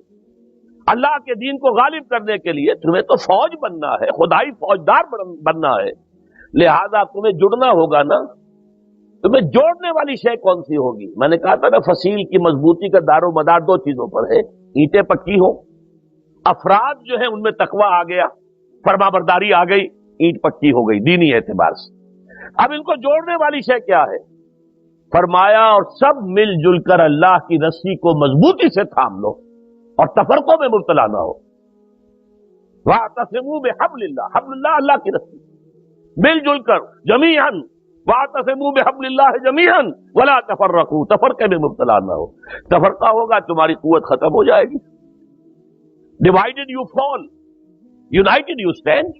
اللہ کے دین کو غالب کرنے کے لیے تمہیں تو فوج بننا ہے، خدائی فوجدار بننا ہے، لہذا تمہیں جڑنا ہوگا نا۔ تمہیں جوڑنے والی شے کون سی ہوگی؟ میں نے کہا تھا نا، فصیل کی مضبوطی کا دار و مدار دو چیزوں پر ہے، اینٹیں پکی ہو، افراد جو ہیں ان میں تقوی آ گیا، فرما برداری آ گئی، اینٹ پکی ہو گئی دینی اعتبار سے۔ اب ان کو جوڑنے والی شے کیا ہے؟ فرمایا اور سب مل جل کر اللہ کی رسی کو مضبوطی سے تھام لو اور تفرقوں میں مبتلا نہ ہو۔ وَاعْتَصِمُوا بِحَبْلِ اللَّهِ، حبل اللہ، اللہ کی رسی، مل جل کر جمیعاً، وَاعْتَصِمُوا بِحَبْلِ اللَّهِ جَمِيعًا وَلَا تَفَرَّقُوا، تفرقے میں مبتلا نہ ہو۔ تفرقہ ہوگا تمہاری قوت ختم ہو جائے گی۔ Divided you fall, United you stand.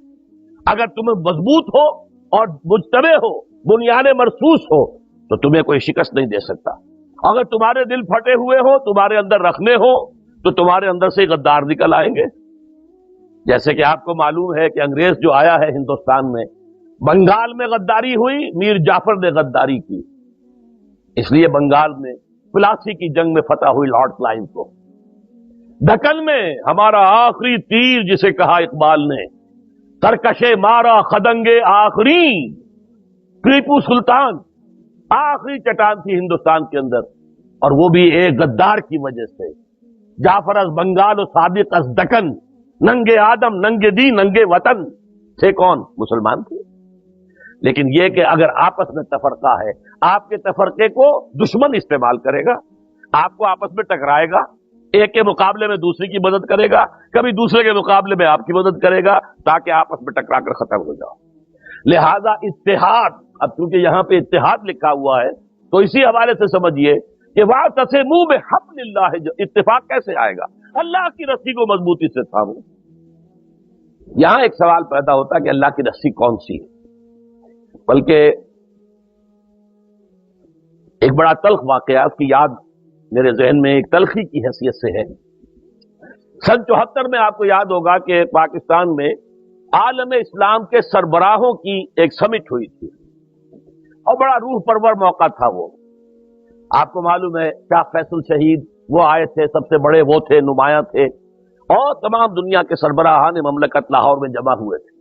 اگر تم مضبوط ہو اور مجتمع ہو، بنیاد مرصوص ہو، تو تمہیں کوئی شکست نہیں دے سکتا۔ اگر تمہارے دل پھٹے ہوئے ہو، تمہارے اندر رکھنے ہو، تو تمہارے اندر سے غدار نکل آئیں گے۔ جیسے کہ آپ کو معلوم ہے کہ انگریز جو آیا ہے ہندوستان میں، بنگال میں غداری ہوئی، میر جعفر نے غداری کی، اس لیے بنگال میں پلاسی کی جنگ میں فتح ہوئی لارڈ کلائن کو۔ دکن میں ہمارا آخری تیر جسے کہا اقبال نے، سرکشے مارا خدنگے آخری، ٹیپو سلطان آخری چٹان تھی ہندوستان کے اندر، اور وہ بھی ایک غدار کی وجہ سے۔ جعفر از بنگال و صادق از دکن، ننگے آدم ننگے دی ننگے وطن تھے کون؟ مسلمان تھے۔ لیکن یہ کہ اگر آپس میں تفرقہ ہے، آپ کے تفرقے کو دشمن استعمال کرے گا، آپ کو آپس میں ٹکرائے گا، ایک کے مقابلے میں دوسرے کی مدد کرے گا، کبھی دوسرے کے مقابلے میں آپ کی مدد کرے گا، تاکہ آپس میں ٹکرا کر ختم ہو جاؤ۔ لہذا اتحاد، اب چونکہ یہاں پہ اتحاد لکھا ہوا ہے تو اسی حوالے سے سمجھیے کہ وَاعْتَصِمُوا بِحَبْلِ اللَّهِ، اتفاق کیسے آئے گا؟ اللہ کی رسی کو مضبوطی سے تھامو۔ یہاں ایک سوال پیدا ہوتا ہے کہ اللہ کی رسی کون سی ہے؟ بلکہ ایک بڑا تلخ واقعہ، اس کی یاد میرے ذہن میں ایک تلخی کی حیثیت سے ہے۔ سن 74 میں آپ کو یاد ہوگا کہ پاکستان میں عالم اسلام کے سربراہوں کی ایک سمٹ ہوئی تھی، اور بڑا روح پرور موقع تھا وہ۔ آپ کو معلوم ہے شاہ فیصل شہید وہ آئے تھے، سب سے بڑے وہ تھے، نمایاں تھے، اور تمام دنیا کے سربراہان مملکت لاہور میں جمع ہوئے تھے۔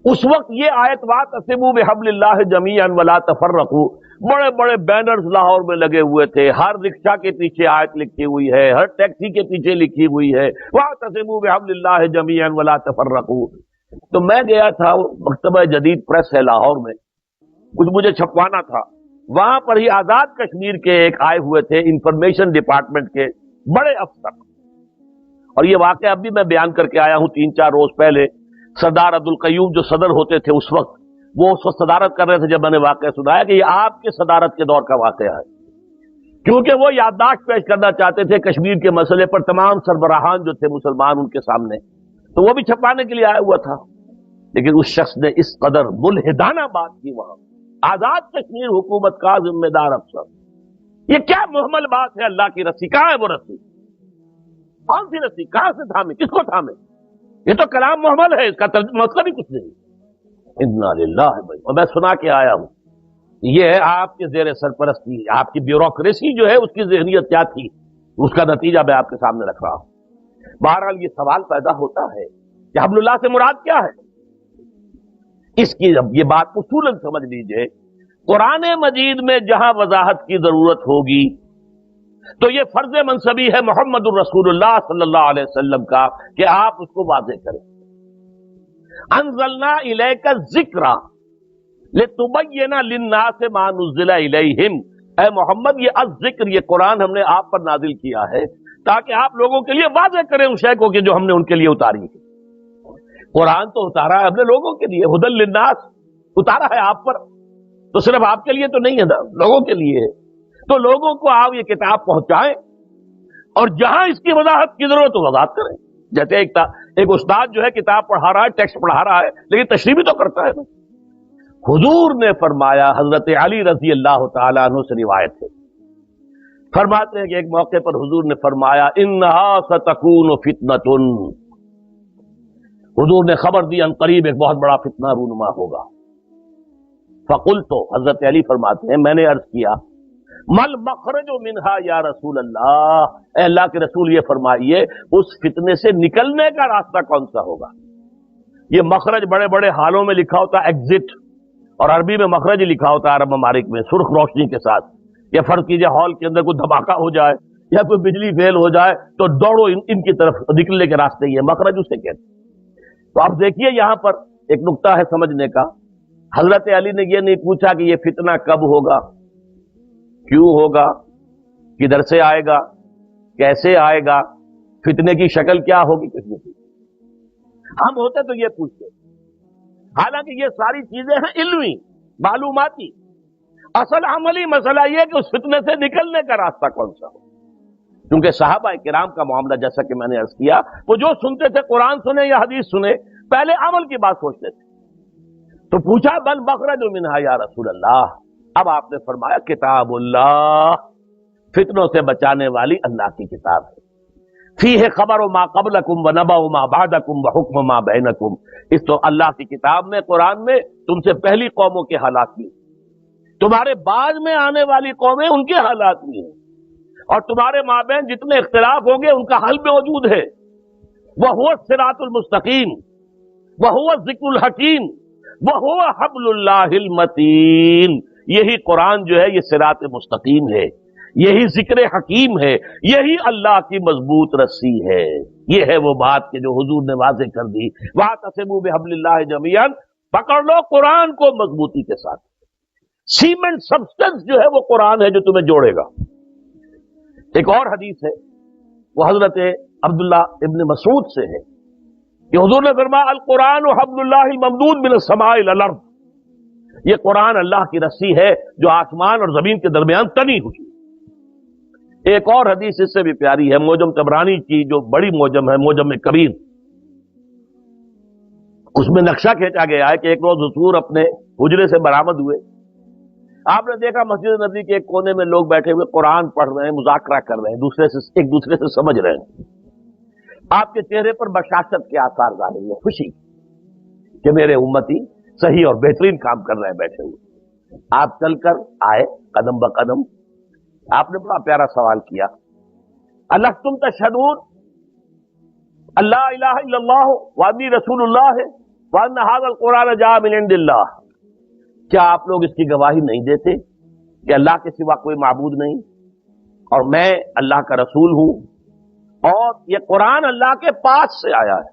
اس وقت یہ آیت وَاعْتَصِمُوا بِحَبْلِ اللَّهِ جَمِيعًا وَلَا تَفَرَّقُوا، بڑے بڑے بینرز لاہور میں لگے ہوئے تھے، ہر رکشہ کے پیچھے آیت لکھی ہوئی ہے، ہر ٹیکسی کے پیچھے لکھی ہوئی ہے وَاعْتَصِمُوا بِحَبْلِ اللَّهِ جَمِيعًا وَلَا تَفَرَّقُوا۔ تو میں گیا تھا، مکتبہ جدید پریس ہے لاہور میں، کچھ مجھے چھپوانا تھا، وہاں پر ہی آزاد کشمیر کے ایک آئے ہوئے تھے انفارمیشن ڈپارٹمنٹ کے بڑے افسر، اور یہ واقعہ اب بھی میں بیان کر کے آیا ہوں 3-4 روز پہلے۔ سردار عبدالقیوم جو صدر ہوتے تھے اس وقت، وہ اس وقت صدارت کر رہے تھے جب میں نے واقعہ سنایا کہ یہ آپ کے صدارت کے دور کا واقعہ ہے، کیونکہ وہ یادداشت پیش کرنا چاہتے تھے کشمیر کے مسئلے پر تمام سربراہان جو تھے مسلمان ان کے سامنے، تو وہ بھی چھپانے کے لیے آیا ہوا تھا۔ لیکن اس شخص نے اس قدر ملحدانہ بات کی وہاں، آزاد کشمیر حکومت کا ذمہ دار افسر، یہ کیا محمل بات ہے؟ اللہ کی رسی کہاں ہے وہ رسی؟ کون سی رسی؟ کہاں سے تھامے؟ کس کو تھامے؟ یہ تو کلام محمد ہے، اس کا مطلب ہی کچھ نہیں۔ انا للہ بھائی، اور میں سنا کے آیا ہوں، یہ ہے آپ کے زیر سرپرستی، آپ کی بیوروکریسی جو ہے اس کی ذہنیت کیا تھی، اس کا نتیجہ میں آپ کے سامنے رکھ رہا ہوں۔ بہرحال یہ سوال پیدا ہوتا ہے کہ حبل اللہ سے مراد کیا ہے؟ اس کی یہ بات اصولاً سمجھ لیجئے، قرآن مجید میں جہاں وضاحت کی ضرورت ہوگی تو یہ فرض منصبی ہے محمد الرسول اللہ صلی اللہ علیہ وسلم کا کہ آپ اس کو واضح کریں۔ انزلنا الیک الذکر لتبین للناس ما نزل الیہم، اے محمد یہ الذکر، یہ قرآن ہم نے آپ پر نازل کیا ہے تاکہ آپ لوگوں کے لیے واضح کریں ان شے کو کہ جو ہم نے ان کے لیے اتاری ہے۔ قرآن تو اتارا ہے ہم نے لوگوں کے لیے، ھدی للناس اتارا ہے آپ پر، تو صرف آپ کے لیے تو نہیں ہے نا، لوگوں کے لیے ہے۔ تو لوگوں کو آپ یہ کتاب پہنچائیں اور جہاں اس کی وضاحت کی ضرورت ہو وضاحت کریں۔ جیسے ایک استاد جو ہے کتاب پڑھا رہا ہے، ٹیکسٹ پڑھا رہا ہے، لیکن تشریح بھی تو کرتا ہے نا۔ حضور نے فرمایا، حضرت علی رضی اللہ تعالیٰ عنہ سے روایت ہے، فرماتے ہیں کہ ایک موقع پر حضور نے فرمایا انہا ستکون فتنۃ، حضور نے خبر دی ان قریب ایک بہت بڑا فتنہ رونما ہوگا۔ فقلت، حضرت علی فرماتے ہیں میں نے عرض کیا مل مخرج منہا یا رسول اللہ، اے اللہ کے رسول یہ فرمائیے اس فتنے سے نکلنے کا راستہ کون سا ہوگا؟ یہ مخرج بڑے بڑے حالوں میں لکھا ہوتا ایگزٹ، اور عربی میں مخرج ہی لکھا ہوتا ہے عرب ممالک میں سرخ روشنی کے ساتھ۔ یا فرض کیجئے ہال کے اندر کوئی دھماکہ ہو جائے یا کوئی بجلی فیل ہو جائے تو دوڑو ان کی طرف، نکلنے کے راستے یہ مخرج اسے کہتے ہیں۔ تو آپ دیکھیے یہاں پر ایک نقطہ ہے سمجھنے کا، حضرت علی نے یہ نہیں پوچھا کہ یہ فتنہ کب ہوگا، کیوں ہوگا، کدھر سے آئے گا، کیسے آئے گا، فتنے کی شکل کیا ہوگی، کچھ نہیں پوچھا۔ ہم ہوتے تو یہ پوچھتے، حالانکہ یہ ساری چیزیں ہیں علمی معلوماتی، اصل عملی مسئلہ یہ کہ اس فتنے سے نکلنے کا راستہ کون سا ہو۔ کیونکہ صحابہ کرام کا معاملہ جیسا کہ میں نے عرض کیا، وہ جو سنتے تھے قرآن سنے یا حدیث سنے پہلے عمل کی بات سوچتے تھے۔ تو پوچھا بل مخرج منہا یا رسول اللہ، اب آپ نے فرمایا کتاب اللہ، فتنوں سے بچانے والی اللہ کی کتاب ہے، فیہ خبر ما قبلکم و نبأ ما بعدکم و حکم ما بینکم، اس تو اللہ کی کتاب میں قرآن میں تم سے پہلی قوموں کے حالات بھی، تمہارے بعد میں آنے والی قومیں ان کے حالات بھی ہیں، اور تمہارے مابین جتنے اختلاف ہوں گے ان کا حل موجود ہے۔ وَهُوَ الصِّرَاطُ الْمُسْتَقِيمُ وَهُوَ الذِّكْرُ الْحَكِيمُ وَهُوَ حَبْلُ اللَّهِ الْمَتِينُ، یہی قرآن جو ہے یہ صراط مستقیم ہے، یہی ذکر حکیم ہے، یہی اللہ کی مضبوط رسی ہے۔ یہ ہے وہ بات کہ جو حضور نے واضح کر دی، وَاعْتَصِمُوا بِحَبْلِ اللَّهِ جَمِيعًا، پکڑ لو قرآن کو مضبوطی کے ساتھ۔ سیمنٹ سبسٹنس جو ہے وہ قرآن ہے جو تمہیں جوڑے گا۔ ایک اور حدیث ہے، وہ حضرت عبداللہ ابن مسعود سے ہے کہ حضور نے فرمایا القرآن حبل اللہ الممدود من السماء الى الارض، یہ قرآن اللہ کی رسی ہے جو آسمان اور زمین کے درمیان تنی ہوئی۔ ایک اور حدیث اس سے بھی پیاری ہے، موجم طبرانی کی جو بڑی موجم ہے، موجم کبیر، اس میں نقشہ کھینچا گیا ہے کہ ایک روز حضور اپنے حجرے سے برآمد ہوئے، آپ نے دیکھا مسجد نبوی کے ایک کونے میں لوگ بیٹھے ہوئے قرآن پڑھ رہے ہیں، مذاکرہ کر رہے ہیں، ایک دوسرے سے سمجھ رہے ہیں۔ آپ کے چہرے پر بشاشت کے آثار ظاہر ہوئے، خوشی کہ میرے امتی صحیح اور بہترین کام کر رہے ہیں بیٹھے ہوئے۔ آپ چل کر آئے قدم بقدم، آپ نے بڑا پیارا سوال کیا، الستم تشہدون اللہ الہ الا اللہ وانی رسول اللہ وان ھذا القرآن جاء من عند اللہ، کیا آپ لوگ اس کی گواہی نہیں دیتے کہ اللہ کے سوا کوئی معبود نہیں اور میں اللہ کا رسول ہوں اور یہ قرآن اللہ کے پاس سے آیا ہے؟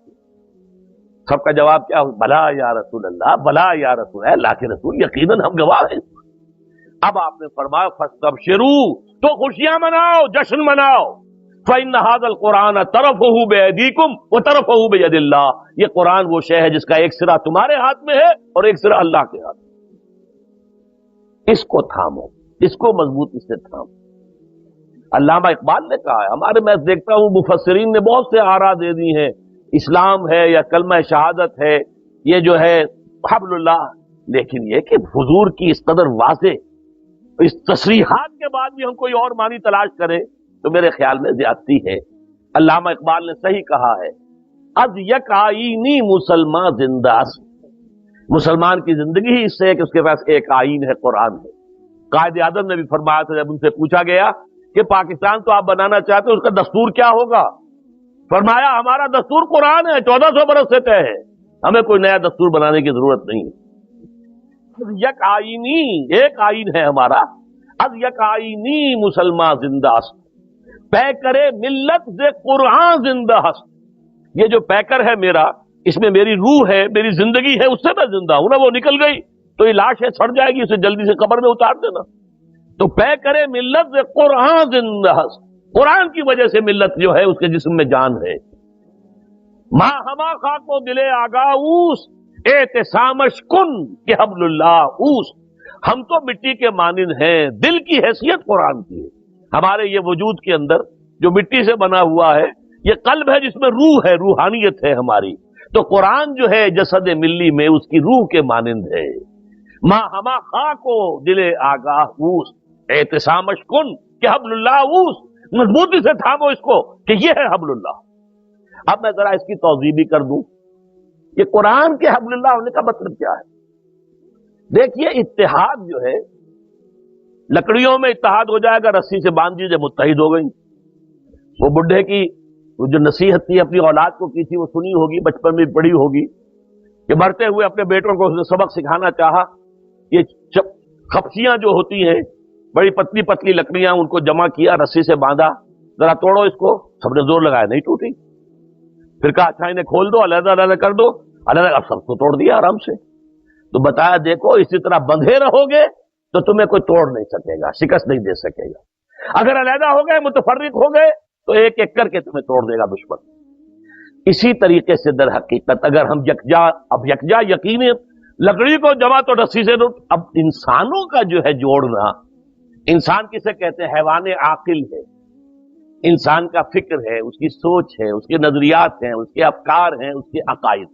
سب کا جواب کیا ہو؟ بلا یا رسول اللہ، بلا یا رسول اللہ کے رسول، یقیناً ہم گواہ ہیں۔ اب آپ نے فرمایا فاستبشروا، تو خوشیاں مناؤ، جشن مناؤ، فإن هذا القرآن طرفه بأيديكم وطرفه بيد اللہ، یہ قرآن وہ شے ہے جس کا ایک سرا تمہارے ہاتھ میں ہے اور ایک سرا اللہ کے ہاتھ میں، اس کو تھامو، اس کو مضبوطی سے تھامو۔ علامہ اقبال نے کہا ہے، ہمارے میں دیکھتا ہوں مفسرین نے بہت سے آراء دے دی ہیں، اسلام ہے یا کلمہ شہادت ہے، یہ جو ہے حبل اللہ، لیکن یہ کہ حضور کی اس قدر واضح اس تصریحات کے بعد بھی ہم کوئی اور معنی تلاش کریں تو میرے خیال میں زیادتی ہے۔ علامہ اقبال نے صحیح کہا ہے، از یک آئینی مسلمان زندہ است، مسلمان کی زندگی ہی اس سے ہے کہ اس کے پاس ایک آئین ہے، قرآن ہے۔ قائد اعظم نے بھی فرمایا تھا جب ان سے پوچھا گیا کہ پاکستان تو آپ بنانا چاہتے ہیں، اس کا دستور کیا ہوگا؟ فرمایا ہمارا دستور قرآن ہے، 1400 برس سے طے ہے، ہمیں کوئی نیا دستور بنانے کی ضرورت نہیں ہے۔ یک آئینی، ایک آئین ہے ہمارا، از یک آئینی مسلمان زندہ است، پیکر ملت سے قرآن زندہ است، یہ جو پیکر ہے میرا، اس میں میری روح ہے، میری زندگی ہے، اس سے میں زندہ ہوں نا، وہ نکل گئی تو یہ لاش ہے، سڑ جائے گی، اسے جلدی سے قبر میں اتار دینا۔ تو پیکر ملت سے قرآن زندہ است، قرآن کی وجہ سے ملت جو ہے اس کے جسم میں جان ہے۔ ماں ہما خاک و دل آگاہ اوس، اعتصامش کن کہ حبل اللہ اوس، ہم تو مٹی کے مانند ہیں، دل کی حیثیت قرآن کی ہے۔ ہمارے یہ وجود کے اندر جو مٹی سے بنا ہوا ہے، یہ قلب ہے جس میں روح ہے، روحانیت ہے ہماری، تو قرآن جو ہے جسد ملی میں اس کی روح کے مانند ہے۔ ماں ہما خاک و دل آگاہ اوس، اعتصامش کن کہ حبل اللہ اوس، مضبوطی سے تھامو اس کو کہ یہ ہے حبل اللہ۔ اب میں ذرا اس کی توضیح بھی کر دوں، یہ قرآن کے حبل اللہ ہونے کا مطلب کیا ہے؟ دیکھیے اتحاد جو ہے، لکڑیوں میں اتحاد ہو جائے گا، رسی سے باندھ دیجیے متحد ہو گئی۔ وہ بڈھے کی وہ جو نصیحت تھی اپنی اولاد کو کی تھی، وہ سنی ہوگی، بچپن میں پڑھی ہوگی کہ مرتے ہوئے اپنے بیٹوں کو اس نے سبق سکھانا چاہا، یہ خپسیاں جو ہوتی ہیں، بڑی پتلی پتلی لکڑیاں، ان کو جمع کیا، رسی سے باندھا، ذرا توڑو اس کو، سب نے زور لگایا، نہیں ٹوٹی۔ پھر کہا اچھا انہیں کھول دو، علیحدہ علیحدہ کر دو، علیحدہ، اب سب کو توڑ دیا آرام سے۔ تو بتایا دیکھو اسی طرح بندھے رہو گے تو تمہیں کوئی توڑ نہیں سکے گا، شکست نہیں دے سکے گا۔ اگر علیحدہ ہو گئے، متفرق ہو گئے، تو ایک ایک کر کے تمہیں توڑ دے گا دشمن۔ اسی طریقے سے در حقیقت اگر ہم یکجا یقین لکڑی کو جمع تو رسی سے، اب انسانوں کا جو ہے جوڑنا، انسان کسے کہتے ہیں؟ حیوان عاقل ہے، انسان کا فکر ہے، اس کی سوچ ہے، اس کے نظریات ہیں، اس کے افکار ہیں، اس کے عقائد،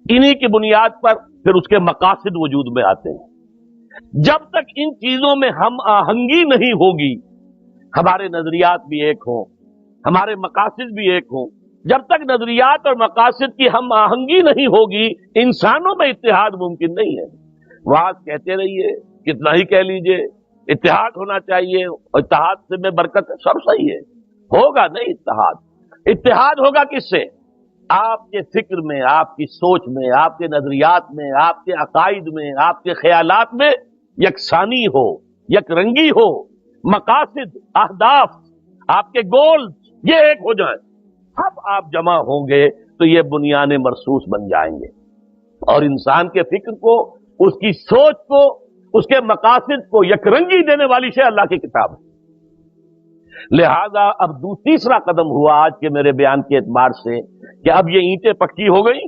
انہی کی بنیاد پر پھر اس کے مقاصد وجود میں آتے ہیں۔ جب تک ان چیزوں میں ہم آہنگی نہیں ہوگی، ہمارے نظریات بھی ایک ہوں، ہمارے مقاصد بھی ایک ہوں، جب تک نظریات اور مقاصد کی ہم آہنگی نہیں ہوگی، انسانوں میں اتحاد ممکن نہیں ہے۔ واز کہتے رہیے، کتنا ہی کہہ لیجئے، اتحاد ہونا چاہیے، اتحاد سے میں برکت ہے، سب صحیح ہے، ہوگا نہیں اتحاد۔ اتحاد ہوگا کس سے؟ آپ کے فکر میں، آپ کی سوچ میں، آپ کے نظریات میں، آپ کے عقائد میں، آپ کے خیالات میں یکسانی ہو، یک رنگی ہو، مقاصد، اہداف، آپ کے گول یہ ایک ہو جائیں، اب آپ جمع ہوں گے تو یہ بنیان مرصوص بن جائیں گے، اور انسان کے فکر کو، اس کی سوچ کو، اس کے مقاصد کو یکرنگی دینے والی شے اللہ کی کتاب ہے۔ لہذا اب تیسرا قدم ہوا آج کے میرے بیان کے اعتبار سے کہ اب یہ اینٹیں پکی ہو گئی،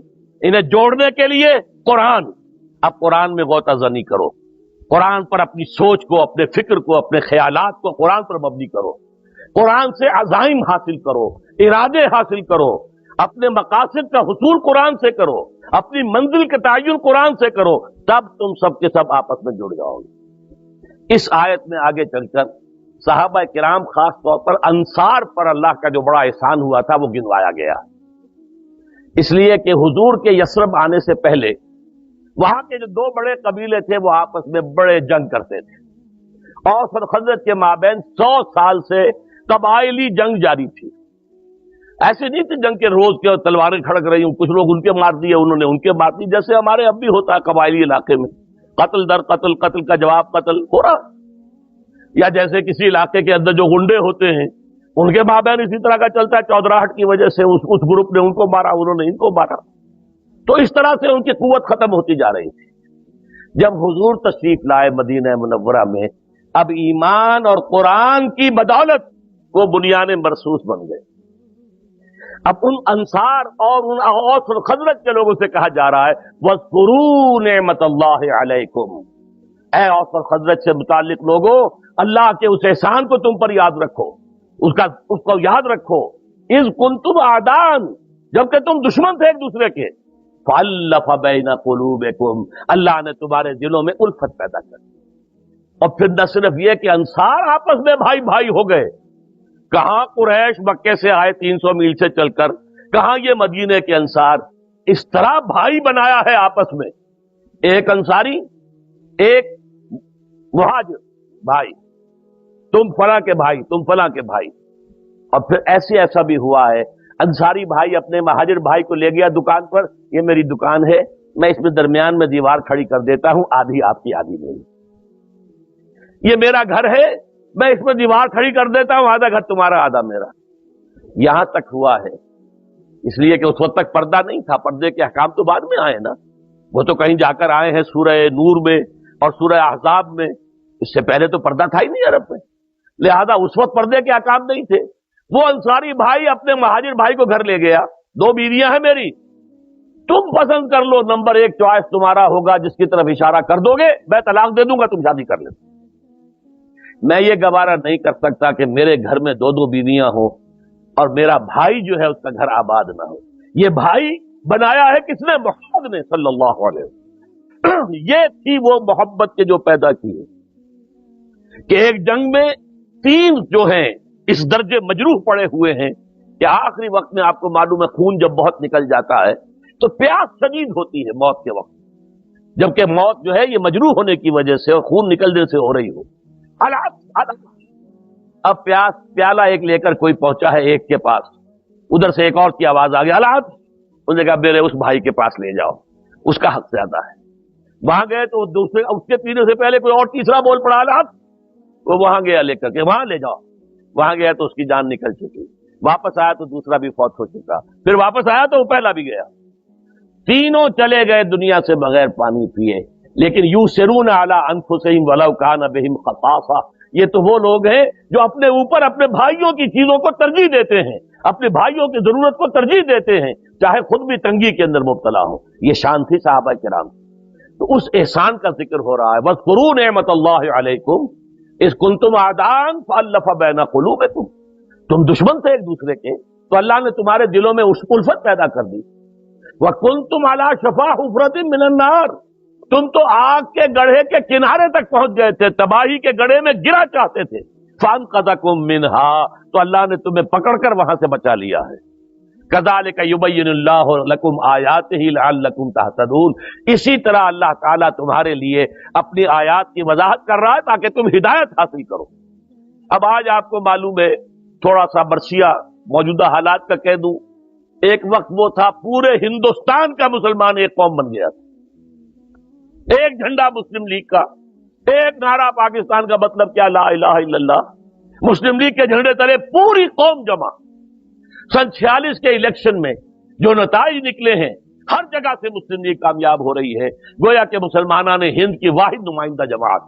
انہیں جوڑنے کے لیے قرآن، اب قرآن میں غوطہ زنی کرو، قرآن پر اپنی سوچ کو، اپنے فکر کو، اپنے خیالات کو قرآن پر مبنی کرو، قرآن سے عزائم حاصل کرو، ارادے حاصل کرو، اپنے مقاصد کا حصول قرآن سے کرو، اپنی منزل کا تعین قرآن سے کرو، تب تم سب کے سب آپس میں جڑ جاؤ گے۔ اس آیت میں آگے چل کر صحابہ کرام، خاص طور پر انصار پر اللہ کا جو بڑا احسان ہوا تھا وہ گنوایا گیا، اس لیے کہ حضور کے یثرب آنے سے پہلے وہاں کے جو دو بڑے قبیلے تھے وہ آپس میں بڑے جنگ کرتے تھے، اوس اور خزرج کے مابین 100 سال سے قبائلی جنگ جاری تھی۔ ایسے نہیں تھے جنگ کے روز کے تلواریں کھڑک رہی ہوں، کچھ لوگ ان کے مار دیے، انہوں نے ان کے مار دی، جیسے ہمارے اب بھی ہوتا ہے قبائلی علاقے میں، قتل در قتل، قتل کا جواب قتل ہو رہا، یا جیسے کسی علاقے کے اندر جو گنڈے ہوتے ہیں ان کے مابین اسی طرح کا چلتا ہے، چودراہٹ کی وجہ سے اس گروپ نے ان کو مارا، انہوں نے ان کو مارا، تو اس طرح سے ان کی قوت ختم ہوتی جا رہی تھی۔ جب حضور تشریف لائے مدینہ منورہ میں، اب ایمان اور قرآن کی بدولت وہ بنیان مرصوص بن گئے۔ اب ان انصار اور ان اوس اور خزرج کے لوگوں سے کہا جا رہا ہے وَاذْكُرُوا نِعْمَتَ اللَّهِ عَلَيْكُمْ، اے اوس اور خزرج سے متعلق لوگوں، اللہ کے اس احسان کو تم پر یاد رکھو، اس کو یاد رکھو، اذ کنتم اعداء، جبکہ تم دشمن تھے ایک دوسرے کے، فَأَلَّفَ بَيْنَ قُلُوبِكُمْ، اللہ نے تمہارے دلوں میں الفت پیدا کر دی۔ اور پھر نہ صرف یہ کہ انصار آپس میں بھائی بھائی ہو گئے، کہاں قریش مکے سے آئے 300 میل سے چل کر، کہاں یہ مدینے کے انصار، اس طرح بھائی بنایا ہے آپس میں، ایک انصاری ایک مہاجر بھائی، تم فلاں کے بھائی، تم فلاں کے بھائی۔ اور پھر ایسا بھی ہوا ہے، انصاری بھائی اپنے مہاجر بھائی کو لے گیا دکان پر، یہ میری دکان ہے، میں اس میں درمیان میں دیوار کھڑی کر دیتا ہوں، آدھی آپ کی آدھی میری۔ یہ میرا گھر ہے، میں اس میں دیوار کھڑی کر دیتا ہوں، آدھا گھر تمہارا آدھا میرا۔ یہاں تک ہوا ہے، اس لیے کہ اس وقت تک پردہ نہیں تھا، پردے کے احکام تو بعد میں آئے نا، وہ تو کہیں جا کر آئے ہیں سورہ نور میں اور سورہ احزاب میں، اس سے پہلے تو پردہ تھا ہی نہیں عرب میں، لہذا اس وقت پردے کے احکام نہیں تھے۔ وہ انصاری بھائی اپنے مہاجر بھائی کو گھر لے گیا، 2 بیویاں ہیں میری، تم پسند کر لو، نمبر 1 چوائس تمہارا ہوگا، جس کی طرف اشارہ کر دو گے میں طلاق دے دوں گا، تم شادی کر لو۔ میں یہ گوارا نہیں کر سکتا کہ میرے گھر میں 2 بیویاں ہوں اور میرا بھائی جو ہے اس کا گھر آباد نہ ہو۔ یہ بھائی بنایا ہے کس نے؟ محمد نے صلی اللہ علیہ وسلم۔ یہ تھی وہ محبت کے جو پیدا کی ہے کہ ایک جنگ میں 3 جو ہیں اس درجے مجروح پڑے ہوئے ہیں کہ آخری وقت میں آپ کو معلوم ہے خون جب بہت نکل جاتا ہے تو پیاس شدید ہوتی ہے موت کے وقت، جبکہ موت جو ہے یہ مجروح ہونے کی وجہ سے اور خون نکلنے سے ہو رہی ہو۔ اب پیالہ ایک لے کر کوئی پہنچا ہے ایک کے پاس، ادھر سے ایک اور کی آواز آ گئی، الحاد، انہوں نے کہا میرے اس بھائی کے پاس لے جاؤ، اس کا حق زیادہ ہے۔ وہاں گئے تو دوسرے اس کے پینے سے پہلے کوئی اور تیسرا بول پڑا، الحاد، وہ وہاں گیا لے کر کے، وہاں لے جاؤ، وہاں گیا تو اس کی جان نکل چکی، واپس آیا تو دوسرا بھی فوت ہو چکا، پھر واپس آیا تو وہ پہلا بھی گیا، تینوں چلے گئے دنیا سے بغیر پانی پیے۔ لیکن یوسرون علی انفسہم ولو کان بہم خصاصہ، یہ تو وہ لوگ ہیں جو اپنے اوپر اپنے بھائیوں کی چیزوں کو ترجیح دیتے ہیں، اپنے بھائیوں کی ضرورت کو ترجیح دیتے ہیں، چاہے خود بھی تنگی کے اندر مبتلا ہو۔ یہ شان تھی صحابہ کرام۔ تو اس احسان کا ذکر ہو رہا ہے، وَاذْكُرُوا نِعْمَتَ اللَّهِ عَلَيْكُمْ إِذْ كُنْتُمْ أَعْدَاءً فَأَلَّفَ بَيْنَ قُلُوبِكُمْ، تم دشمن تھے ایک دوسرے کے تو اللہ نے تمہارے دلوں میں اس الفت پیدا کر دی۔ وَكُنْتُمْ عَلَى شَفَا حُفْرَةٍ مِّنَ النَّارِ، تم تو آگ کے گڑھے کے کنارے تک پہنچ گئے تھے، تباہی کے گڑھے میں گرا چاہتے تھے، فَأَنْقَذَكُم مِّنْهَا، تو اللہ نے تمہیں پکڑ کر وہاں سے بچا لیا ہے۔ كَذَلِكَ يُبَيِّنُ اللَّهُ لَكُمْ آيَاتِهِ لَعَلَّكُمْ تَهْتَدُونَ، اسی طرح اللہ تعالیٰ تمہارے لیے اپنی آیات کی وضاحت کر رہا ہے تاکہ تم ہدایت حاصل کرو۔ اب آج آپ کو معلوم ہے، تھوڑا سا برسیہ موجودہ حالات کا کہہ دوں، ایک وقت وہ تھا پورے ہندوستان کا مسلمان ایک قوم بن گیا تھا، ایک جھنڈا مسلم لیگ کا، ایک نعرہ پاکستان کا مطلب کیا؟ لا الہ الا اللہ، مسلم لیگ کے جھنڈے تلے پوری قوم جمع۔ سن 46 کے الیکشن میں جو نتائج نکلے ہیں، ہر جگہ سے مسلم لیگ کامیاب ہو رہی ہے، گویا کہ مسلمانوں نے ہند کی واحد نمائندہ جماعت۔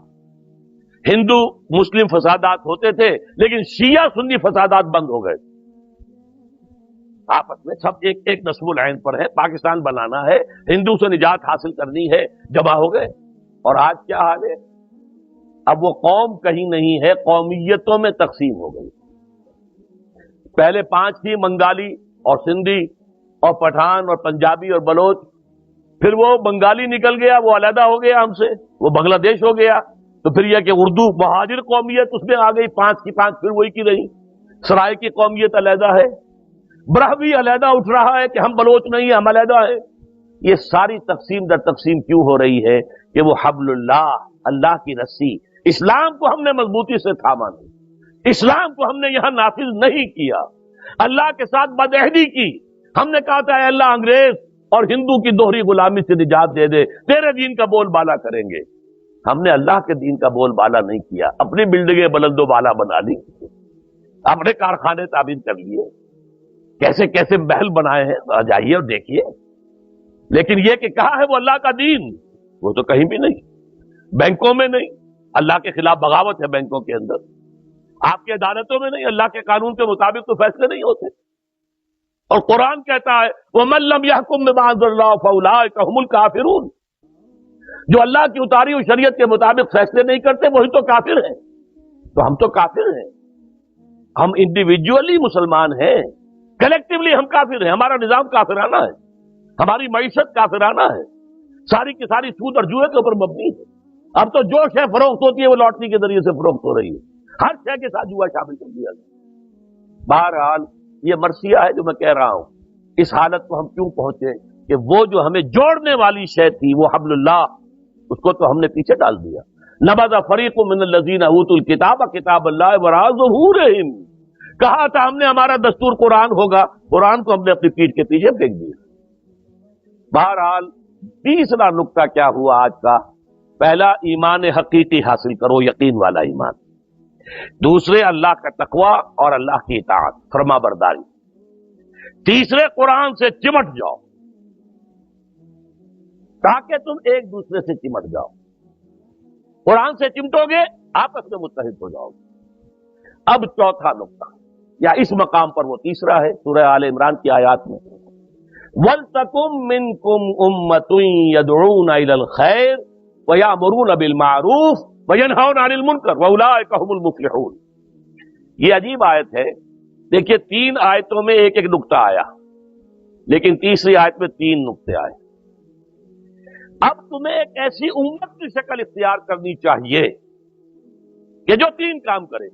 ہندو مسلم فسادات ہوتے تھے لیکن شیعہ سنی فسادات بند ہو گئے، آپس میں سب ایک نصب العین پر ہے، پاکستان بنانا ہے، ہندو سے نجات حاصل کرنی ہے، جمع ہو گئے۔ اور آج کیا حال ہے؟ اب وہ قوم کہیں نہیں ہے، قومیتوں میں تقسیم ہو گئی۔ پہلے 5 تھی، بنگالی اور سندھی اور پٹھان اور پنجابی اور بلوچ، پھر وہ بنگالی نکل گیا، وہ علیحدہ ہو گیا ہم سے، وہ بنگلہ دیش ہو گیا، تو پھر یہ کہ اردو مہاجر قومیت اس میں آ گئی، 5 کی 5 پھر وہی کی رہی، سرائے کی قومیت علیحدہ ہے، برہوی علیحدہ اٹھ رہا ہے کہ ہم بلوچ نہیں، ہم علیحدہ ہے۔ یہ ساری تقسیم در تقسیم کیوں ہو رہی ہے؟ کہ وہ حبل اللہ، اللہ کی رسی، اسلام کو ہم نے مضبوطی سے تھاما نہیں، اسلام کو ہم نے یہاں نافذ نہیں کیا، اللہ کے ساتھ بدعہدی کی۔ ہم نے کہا تھا اے اللہ انگریز اور ہندو کی دوہری غلامی سے نجات دے دے، تیرے دین کا بول بالا کریں گے۔ ہم نے اللہ کے دین کا بول بالا نہیں کیا، اپنی بلڈنگیں بلند و بالا بنا لی، اپنے کارخانے تعمیر کر لیے، کیسے کیسے محل بنائے ہیں، جائیے اور دیکھیے۔ لیکن یہ کہ کہاں ہے وہ اللہ کا دین؟ وہ تو کہیں بھی نہیں، بینکوں میں نہیں، اللہ کے خلاف بغاوت ہے بینکوں کے اندر، آپ کی عدالتوں میں نہیں، اللہ کے قانون کے مطابق تو فیصلے نہیں ہوتے۔ اور قرآن کہتا ہے وَمَن لَّمْ يَحْكُم بِمَا أَنزَلَ اللَّهُ فَأُولَٰئِكَ هُمُ الْكَافِرُونَ، جو اللہ کی اتاری ہوئی شریعت کے مطابق فیصلے نہیں کرتے وہی تو کافر ہیں۔ تو ہم تو کافر ہیں، ہم انڈیویجولی مسلمان ہیں، کلیکٹیولی ہم کافر ہیں، ہمارا نظام کافرانہ ہے، ہماری معیشت کافرانہ ہے، ساری کی ساری سود اور جوئے کے اوپر مبنی ہے۔ اب تو جو شے فروخت ہوتی ہے وہ لاٹری کے ذریعے سے فروخت ہو رہی ہے، ہر شے کے ساتھ جوا شامل کر دیا گیا۔ بہرحال یہ مرثیہ ہے جو میں کہہ رہا ہوں. اس حالت کو ہم کیوں پہنچے کہ وہ جو ہمیں جوڑنے والی شے تھی وہ حبل اللہ، اس کو تو ہم نے پیچھے ڈال دیا. نبذ فریق من الذین اوتوا الکتاب کتاب اللہ وراء ظہورہم، کہا تھا ہم نے ہمارا دستور قرآن ہوگا، قرآن کو ہم نے اپنی پیٹھ کے پیچھے پھینک دیا. بہرحال تیسرا نقطہ کیا ہوا آج کا؟ پہلا، ایمان حقیقی حاصل کرو، یقین والا ایمان. دوسرے، اللہ کا تقوی اور اللہ کی اطاعت، فرما برداری. تیسرے، قرآن سے چمٹ جاؤ تاکہ تم ایک دوسرے سے چمٹ جاؤ. قرآن سے چمٹو گے آپس میں متحد ہو جاؤ گے. اب چوتھا نقطہ، یا اس مقام پر وہ تیسرا ہے سورہ آل عمران کی آیات میں، وَلْتَكُن مِّنكُمْ أُمَّةٌ يَدْعُونَ إِلَى الْخَيْرِ وَيَأْمُرُونَ بِالْمَعْرُوفِ وَيَنْهَوْنَ عَنِ الْمُنكَرِ وَأُولَٰئِكَ هُمُ الْمُفْلِحُونَ. یہ عجیب آیت ہے. دیکھیے، 3 آیتوں میں ایک ایک نقطہ آیا، لیکن تیسری آیت میں 3 نقطے آئے. اب تمہیں ایک ایسی امت کی شکل اختیار کرنی چاہیے کہ جو 3 کام کرے.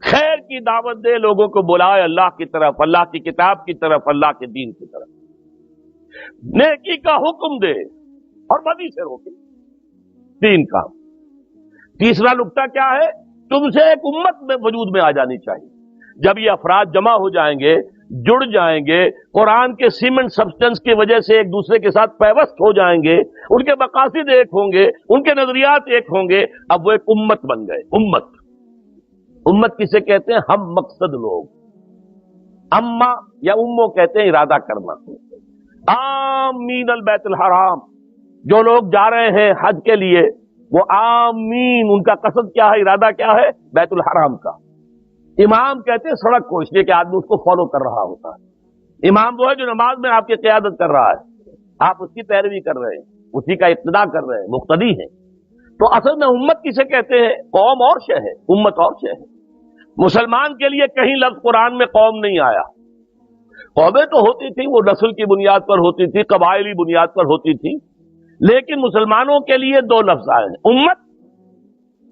خیر کی دعوت دے، لوگوں کو بلائے اللہ کی طرف، اللہ کی کتاب کی طرف، اللہ کے دین کی طرف. نیکی کا حکم دے اور بدی سے روکے. 3 کام. تیسرا نقطہ کیا ہے؟ تم سے ایک امت میں وجود میں آ جانی چاہیے. جب یہ افراد جمع ہو جائیں گے، جڑ جائیں گے، قرآن کے سیمنٹ سبسٹنس کی وجہ سے ایک دوسرے کے ساتھ پیوست ہو جائیں گے، ان کے مقاصد ایک ہوں گے، ان کے نظریات ایک ہوں گے، اب وہ ایک امت بن گئے. امت کسے کہتے ہیں؟ ہم مقصد لوگ. اما یا امو کہتے ہیں ارادہ کرنا. آمین البیت الحرام، جو لوگ جا رہے ہیں حج کے لیے وہ آمین، ان کا قصد کیا ہے، ارادہ کیا ہے؟ بیت الحرام کا. امام کہتے ہیں سڑک کو، اس لیے کہ آدمی اس کو فالو کر رہا ہوتا ہے. امام وہ ہے جو نماز میں آپ کی قیادت کر رہا ہے، آپ اس کی پیروی کر رہے ہیں، اسی کا اقتداء کر رہے ہیں، مقتدی ہیں. تو اصل میں امت کسے کہتے ہیں؟ قوم اور شے ہے، امت اور شے ہے. مسلمان کے لیے کہیں لفظ قرآن میں قوم نہیں آیا. قومیں تو ہوتی تھی، وہ نسل کی بنیاد پر ہوتی تھی، قبائلی بنیاد پر ہوتی تھی، لیکن مسلمانوں کے لیے 2 لفظ آئے ہیں. امت،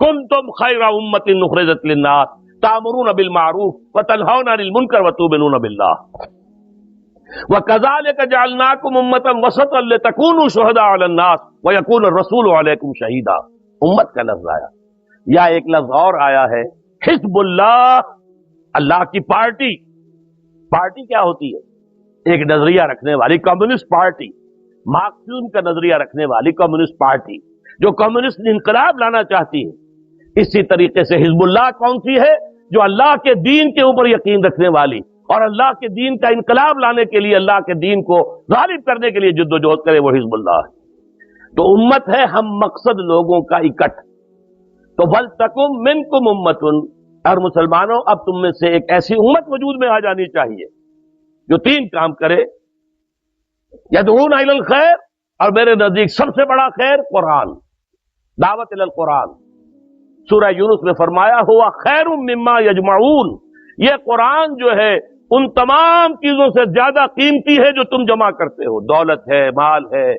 کنتم خیر امت اخرجت للناس تأمرون بالمعروف وتنہون عن المنکر وتؤمنون باللہ وکذالک جعلناکم امۃ وسطا لتکونوا شہداء علی الناس ویکون الرسول علیکم شہیدا. امت کا لفظ آیا. یا ایک لفظ اور آیا ہے، حزب اللہ، اللہ کی پارٹی. پارٹی کیا ہوتی ہے؟ ایک نظریہ رکھنے والی کمیونسٹ پارٹی، مارکسزم کا نظریہ رکھنے والی کمیونسٹ پارٹی جو کمیونسٹ انقلاب لانا چاہتی ہے. اسی طریقے سے حزب اللہ کون سی ہے؟ جو اللہ کے دین کے اوپر یقین رکھنے والی اور اللہ کے دین کا انقلاب لانے کے لیے، اللہ کے دین کو غالب کرنے کے لیے جد و جہد کرے، وہ حزب اللہ ہے. تو امت ہے ہم مقصد لوگوں کا اکٹھ. تو وَلْتَكُن مِّنكُمْ أُمَّةٌ، اور مسلمانوں اب تم میں سے ایک ایسی امت وجود میں آ جانی چاہیے جو 3 کام کرے. يَدْعُونَ إِلَى الْخَيْرِ، اور میرے نزدیک سب سے بڑا خیر قرآن، دعوت الی القرآن. سورہ یونس میں فرمایا ہوا خیر مما یجمعون، یہ قرآن جو ہے ان تمام چیزوں سے زیادہ قیمتی ہے جو تم جمع کرتے ہو. دولت ہے، مال ہے،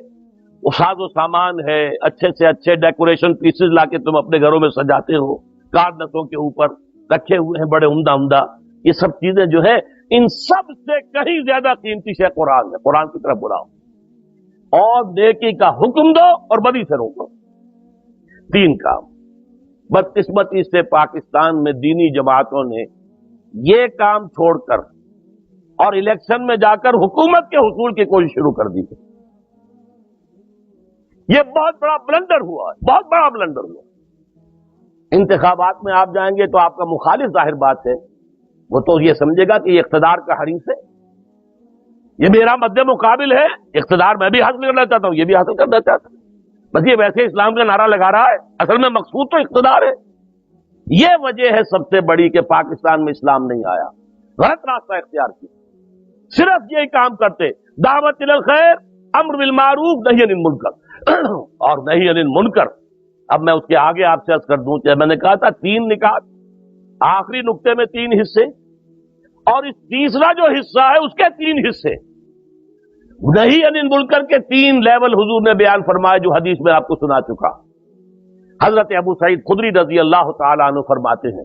ساز و سامان ہے، اچھے سے اچھے ڈیکوریشن پیسز لا کے تم اپنے گھروں میں سجاتے ہو، کارنسوں کے اوپر رکھے ہوئے ہیں بڑے عمدہ عمدہ. یہ سب چیزیں جو ہے ان سب سے کہیں زیادہ قیمتی شے قرآن ہے. قرآن کی طرف بلاؤ اور نیکی کا حکم دو اور بدی سے روکو. 3 کام. بدقسمتی سے پاکستان میں دینی جماعتوں نے یہ کام چھوڑ کر اور الیکشن میں جا کر حکومت کے حصول کی کوشش شروع کر دی. یہ بہت بڑا بلنڈر ہوا ہے، بہت بڑا بلنڈر ہوا. انتخابات میں آپ جائیں گے تو آپ کا مخالف ظاہر بات ہے وہ تو یہ سمجھے گا کہ یہ اقتدار کا حریص ہے، یہ میرا مد مقابل ہے، اقتدار میں بھی حاصل کرنا چاہتا ہوں، یہ بھی حاصل کرنا چاہتا ہوں، بس یہ ویسے اسلام کا نعرہ لگا رہا ہے، اصل میں مقصود تو اقتدار ہے. یہ وجہ ہے سب سے بڑی کہ پاکستان میں اسلام نہیں آیا، غلط راستہ اختیار کیا. صرف یہی کام کرتے، دعوت الی الخیر، امر بالمعروف، نہی عن المنکر اور نہی عن المنکر. اب میں اس کے آگے آپ سے عرض کر دوں کہ میں نے کہا تھا 3 نکات، آخری نقطے میں 3 حصے، اور اس تیسرا جو حصہ ہے اس کے 3 حصے. نہی عن المنکر کے 3 لیول حضور نے بیان فرمائے جو حدیث میں آپ کو سنا چکا. حضرت ابو سعید خدری رضی اللہ تعالی عنہ فرماتے ہیں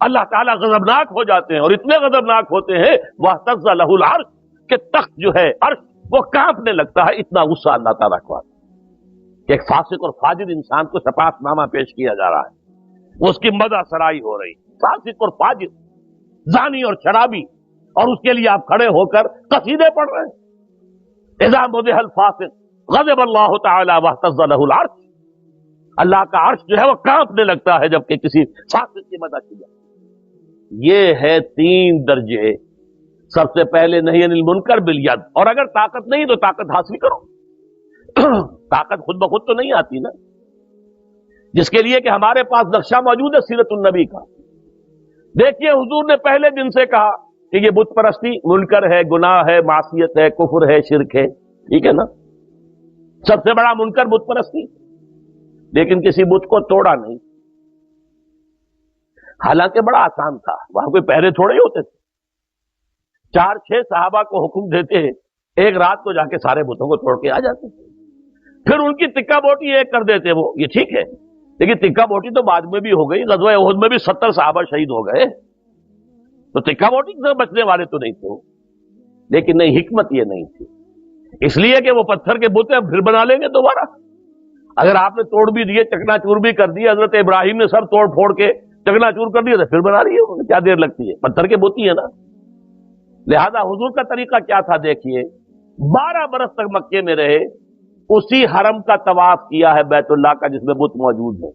اللہ تعالیٰ غضبناک ہو جاتے ہیں، اور اتنے غضبناک ہوتے ہیں وَاهْتَزَّ لَهُ الْعَرْشُ کہ تخت جو ہے عرش وہ کانپنے لگتا ہے، اتنا غصہ اللہ تعالیٰ کو آتا ہے کہ ایک فاسق اور فاجر انسان کو شفاعت نامہ پیش کیا جا رہا ہے، اس کی مدح سرائی ہو رہی، فاسق اور فاجر، زانی اور شرابی، اور اس کے لیے آپ کھڑے ہو کر قصیدے پڑھ رہے ہیں۔ اذا مدح الفاسق غضب اللہ تعالی واہتز لہ العرش، اللہ کا عرش جو ہے وہ کانپنے لگتا ہے جب کہ کسی فاسق کی مدح کی جائے۔ یہ ہے 3 درجے۔ سب سے پہلے نہی عن المنکر بالید، اور اگر طاقت نہیں تو طاقت حاصل کرو۔ طاقت خود بخود تو نہیں آتی نا، جس کے لیے کہ ہمارے پاس نقشہ موجود ہے سیرت النبی کا۔ دیکھیے حضور نے پہلے دن سے کہا کہ یہ بت پرستی منکر ہے، گناہ ہے، معصیت ہے، کفر ہے، شرک ہے، ٹھیک ہے نا، سب سے بڑا منکر بت پرستی، لیکن کسی بت کو توڑا نہیں، حالانکہ بڑا آسان تھا، وہاں کوئی پہرے تھوڑے ہی ہوتے تھے، 4-6 صحابہ کو حکم دیتے ایک رات کو جا کے سارے بتوں کو توڑ کے آ جاتے، پھر ان کی تکا بوٹی ایک کر دیتے، وہ یہ ٹھیک ہے، لیکن تکا بوٹی تو بعد میں بھی ہو گئی، غزوہ احد میں بھی 70 صحابہ شہید ہو گئے، تو تکا بوٹی سے بچنے والے تو نہیں تھے، لیکن نہیں، حکمت یہ نہیں تھی، اس لیے کہ وہ پتھر کے بت ہیں، پھر بنا لیں گے دوبارہ۔ اگر آپ نے توڑ بھی دیے، چکنا چور بھی کر دیے، حضرت ابراہیم نے سب توڑ پھوڑ کے چکنا چور کر دیا، تو پھر بنا رہی ہے، کیا دیر لگتی ہے، پتھر کے بت ہی ہے نا۔ لہذا حضور کا طریقہ کیا تھا دیکھیے، 12 برس تک مکے میں رہے، اسی حرم کا طواف کیا ہے بیت اللہ کا جس میں بت موجود ہے،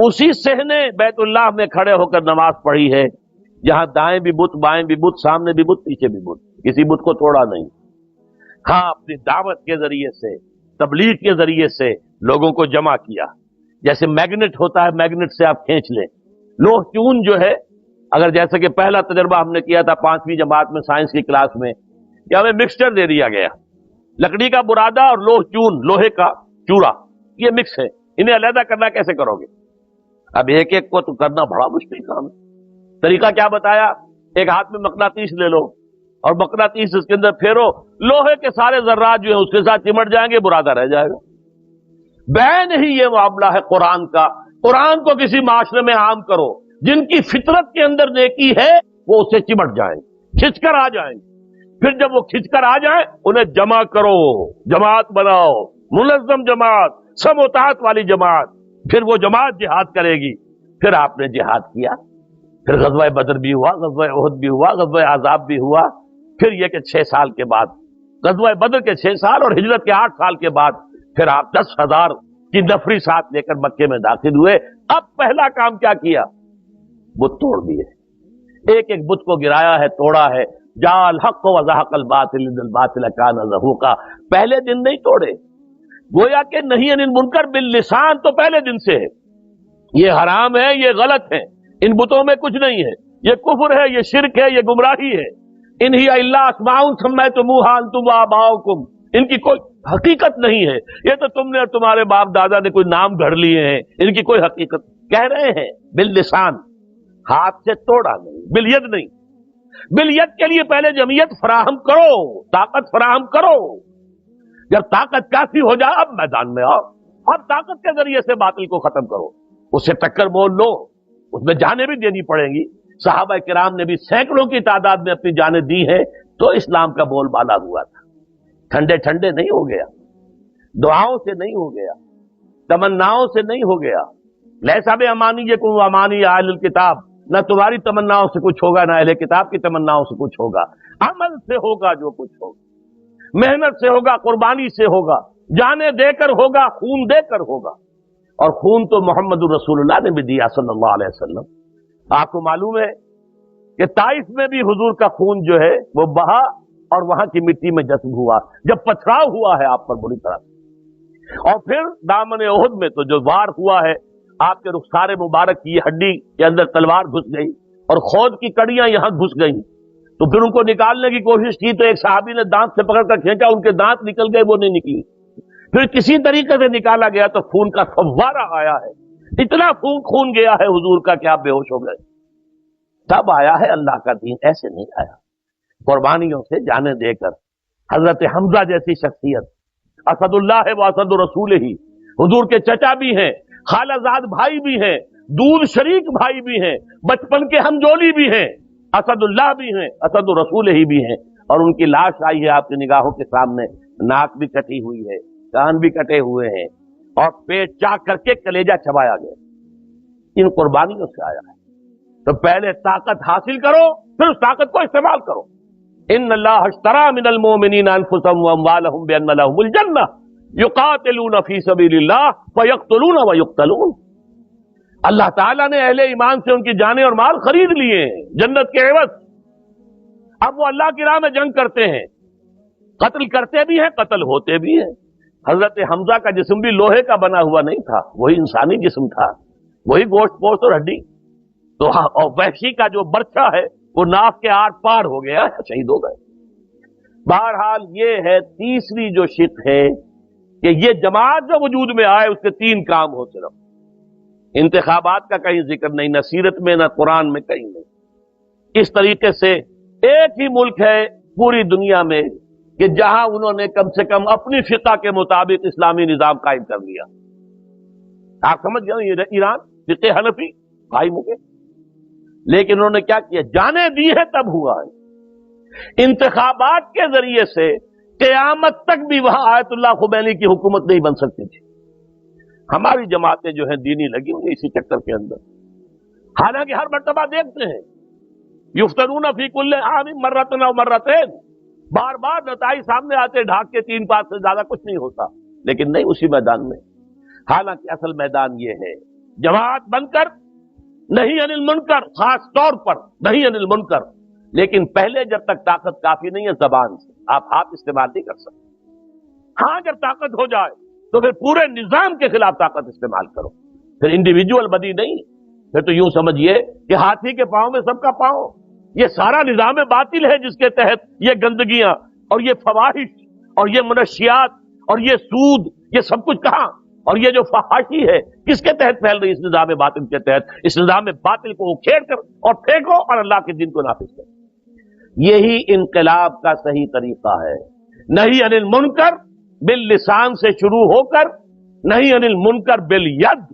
اسی صحنے بیت اللہ میں کھڑے ہو کر نماز پڑھی ہے، جہاں دائیں بھی بت، بائیں بھی بت، سامنے بھی بت، پیچھے بھی بت، کسی بت کو توڑا نہیں۔ ہاں، اپنی دعوت کے ذریعے سے، تبلیغ کے ذریعے سے لوگوں کو جمع کیا، جیسے میگنیٹ ہوتا ہے، میگنیٹ سے آپ کھینچ لیں، لوہ چون جو ہے، اگر جیسے کہ پہلا تجربہ ہم نے کیا تھا 5ویں جماعت میں سائنس کی کلاس میں، کہ ہمیں مکسچر دے دیا گیا، لکڑی کا برادہ اور لوہ چون، لوہے کا چورا، یہ مکس ہے، انہیں علیحدہ کرنا کیسے کرو گے؟ اب ایک ایک کو تو کرنا بڑا مشکل کام ہے۔ طریقہ کیا بتایا؟ ایک ہاتھ میں مقناطیس لے لو، اور مقناطیس اس کے اندر پھیرو، لوہے کے سارے ذرات جو ہیں اس کے ساتھ چمٹ جائیں گے، برادہ رہ جائے گا۔ بین ہی یہ معاملہ ہے قرآن کا۔ قرآن کو کسی معاشرے میں عام کرو، جن کی فطرت کے اندر نیکی ہے وہ اسے چمٹ جائیں، کھچ کر آ جائیں، پھر جب وہ کھچ کر آ جائیں انہیں جمع کرو، جماعت بناؤ، منظم جماعت، سب اطاعت والی جماعت، پھر وہ جماعت جہاد کرے گی۔ پھر آپ نے جہاد کیا، پھر غزوہ بدر بھی ہوا، غزوہ احد بھی ہوا، غزوہ احزاب بھی ہوا، پھر یہ کہ 6 سال کے بعد، غزوہ بدر کے 6 سال اور ہجرت کے 8 سال کے بعد پھر آپ 10,000 کی نفری ساتھ لے کر مکے میں داخل ہوئے۔ اب پہلا کام کیا کیا؟ بت توڑ دیے، ایک ایک بت کو گرایا ہے، توڑا ہے۔ جاء الحق وزهق الباطل ان الباطل كان زهوقا، پہلے دن نہیں توڑے، گویا کہ نہی عن المنکر باللسان تو پہلے دن سے ہے، یہ حرام ہے، یہ غلط ہے، ان بتوں میں کچھ نہیں ہے، یہ کفر ہے، یہ شرک ہے، یہ گمراہی ہے، ان ہی الا اسماء سمیتموها انتم وآباؤکم، ان کی کوئی حقیقت نہیں ہے، یہ تو تم نے اور تمہارے باپ دادا نے کوئی نام گھڑ لیے ہیں، ان کی کوئی حقیقت، کہہ رہے ہیں باللسان، ہاتھ سے توڑا نہیں، بالید نہیں، بالید کے لیے پہلے جمعیت فراہم کرو، طاقت فراہم کرو، جب طاقت کافی ہو جائے اب میدان میں آؤ، اب طاقت کے ذریعے سے باطل کو ختم کرو، اس سے ٹکر مول لو، اس میں جانیں بھی دینی پڑیں گی۔ صحابہ کرام نے بھی سینکڑوں کی تعداد میں اپنی جانیں دی ہیں، تو اسلام کا بول بالا ہوا تھا، ٹھنڈے ٹھنڈے نہیں ہو گیا، دعاؤں سے نہیں ہو گیا، تمناؤں سے نہیں ہو گیا۔ لیسا بامانیکم وامانی اہل الکتاب، نہ تمہاری تمناؤں سے کچھ ہوگا، نہ اہل کتاب کی تمناؤں سے کچھ ہوگا، عمل سے ہوگا جو کچھ ہوگا، محنت سے ہوگا، قربانی سے ہوگا، جانیں دے کر ہوگا، خون دے کر ہوگا، اور خون تو محمد الرسول اللہ نے بھی دیا صلی اللہ علیہ وسلم۔ آپ کو معلوم ہے کہ طائف میں بھی حضور کا خون جو ہے وہ بہا اور وہاں کی مٹی میں جذب ہوا، جب پتھراؤ ہوا ہے آپ پر بری طرح سے، اور پھر دامن احد میں تو جو وار ہوا ہے، آپ کے رخسار مبارک کی ہڈی کے اندر تلوار گھس گئی اور خود کی کڑیاں یہاں گھس گئیں، تو پھر ان کو نکالنے کی کوشش کی تو ایک صحابی نے دانت سے پکڑ کر کھینچا، ان کے دانت نکل گئے، وہ نہیں نکلی، پھر کسی طریقے سے نکالا گیا تو خون کا فوارہ آیا ہے، اتنا خون گیا ہے حضور کا کہ آپ بے ہوش ہو گئے۔ تب آیا ہے اللہ کا دین، ایسے نہیں آیا، قربانیوں سے جانیں دے کر۔ حضرت حمزہ جیسی شخصیت، اسد اللہ و اسد رسول ہی، حضور کے چچا بھی ہیں، خالہ زاد بھائی بھی ہیں، دودھ شریک بھائی بھی ہیں، بچپن کے ہمجولی بھی ہیں، اسد اللہ بھی ہیں، اسد رسول ہی بھی ہیں، اور ان کی لاش آئی ہے آپ کی نگاہوں کے سامنے، ناک بھی کٹی ہوئی ہے، کان بھی کٹے ہوئے ہیں، اور پیٹ چاک کر کے کلیجہ چبایا گیا۔ ان قربانیوں سے آیا ہے۔ تو پہلے طاقت حاصل کرو، پھر اس طاقت کو استعمال کرو۔ ان اللہ اشترى من المؤمنین انفسهم واموالهم بان لهم الجنہ یقاتلون فی سبیل اللہ فیقتلون ویقتلون۔ اللہ تعالیٰ نے اہل ایمان سے ان کی جانیں اور مال خرید لیے ہیں جنت کے عوض۔ اب وہ اللہ کی راہ میں جنگ کرتے ہیں، قتل کرتے بھی ہیں، قتل ہوتے بھی ہیں۔ حضرت حمزہ کا جسم بھی لوہے کا بنا ہوا نہیں تھا، وہی انسانی جسم تھا، وہی گوشت پوست اور ہڈی۔ تو اور وحشی کا جو برچہ ہے وہ ناک کے آر پار ہو گیا، شہید ہو گئے۔ بہرحال یہ ہے تیسری جو شق ہے کہ یہ جماعت جو وجود میں آئے اس کے تین کام ہو صرف۔ انتخابات کا کہیں ذکر نہیں، نہ سیرت میں نہ قرآن میں کہیں نہیں۔ اس طریقے سے ایک ہی ملک ہے پوری دنیا میں کہ جہاں انہوں نے کم سے کم اپنی فقہ کے مطابق اسلامی نظام قائم کر لیا۔ آپ سمجھ گئے، یہ ایران فقہ حنفی قائم ہو گئے، لیکن انہوں نے کیا کیا؟ جانے دی ہے تب ہوا ہے۔ انتخابات کے ذریعے سے قیامت تک بھی وہاں آیت اللہ خمینی کی حکومت نہیں بن سکتی تھی۔ ہماری جماعتیں جو ہیں دینی لگی ہوئی اسی چکر کے اندر، حالانکہ ہر مرتبہ دیکھتے ہیں یفتنون فی کل عام مرتن او مرتین، بار بار نتائج سامنے آتے، ڈھاک کے 3 پاس سے زیادہ کچھ نہیں ہوتا، لیکن نہیں اسی میدان میں۔ حالانکہ اصل میدان یہ ہے جماعت بن کر نہیں انل منکر، خاص طور پر نہیں انل منکر، لیکن پہلے جب تک طاقت کافی نہیں ہے زبان سے آپ ہاتھ استعمال نہیں کر سکتے۔ ہاں اگر طاقت ہو جائے تو پھر پورے نظام کے خلاف طاقت استعمال کرو، پھر انڈیویجول بدی نہیں، پھر تو یوں سمجھیے کہ ہاتھی کے پاؤں میں سب کا پاؤں۔ یہ سارا نظام باطل ہے جس کے تحت یہ گندگیاں اور یہ فواحش اور یہ منشیات اور یہ سود، یہ سب کچھ کہاں، اور یہ جو فحاشی ہے کس کے تحت پھیل رہی؟ اس نظام باطل کے تحت۔ اس نظام باطل کو اکھیڑ کر اور پھینکو اور اللہ کے دین کو نافذ کرو۔ یہی انقلاب کا صحیح طریقہ ہے۔ نہیں انل منکر باللسان سے شروع ہو کر نہیں انل منکر بالید،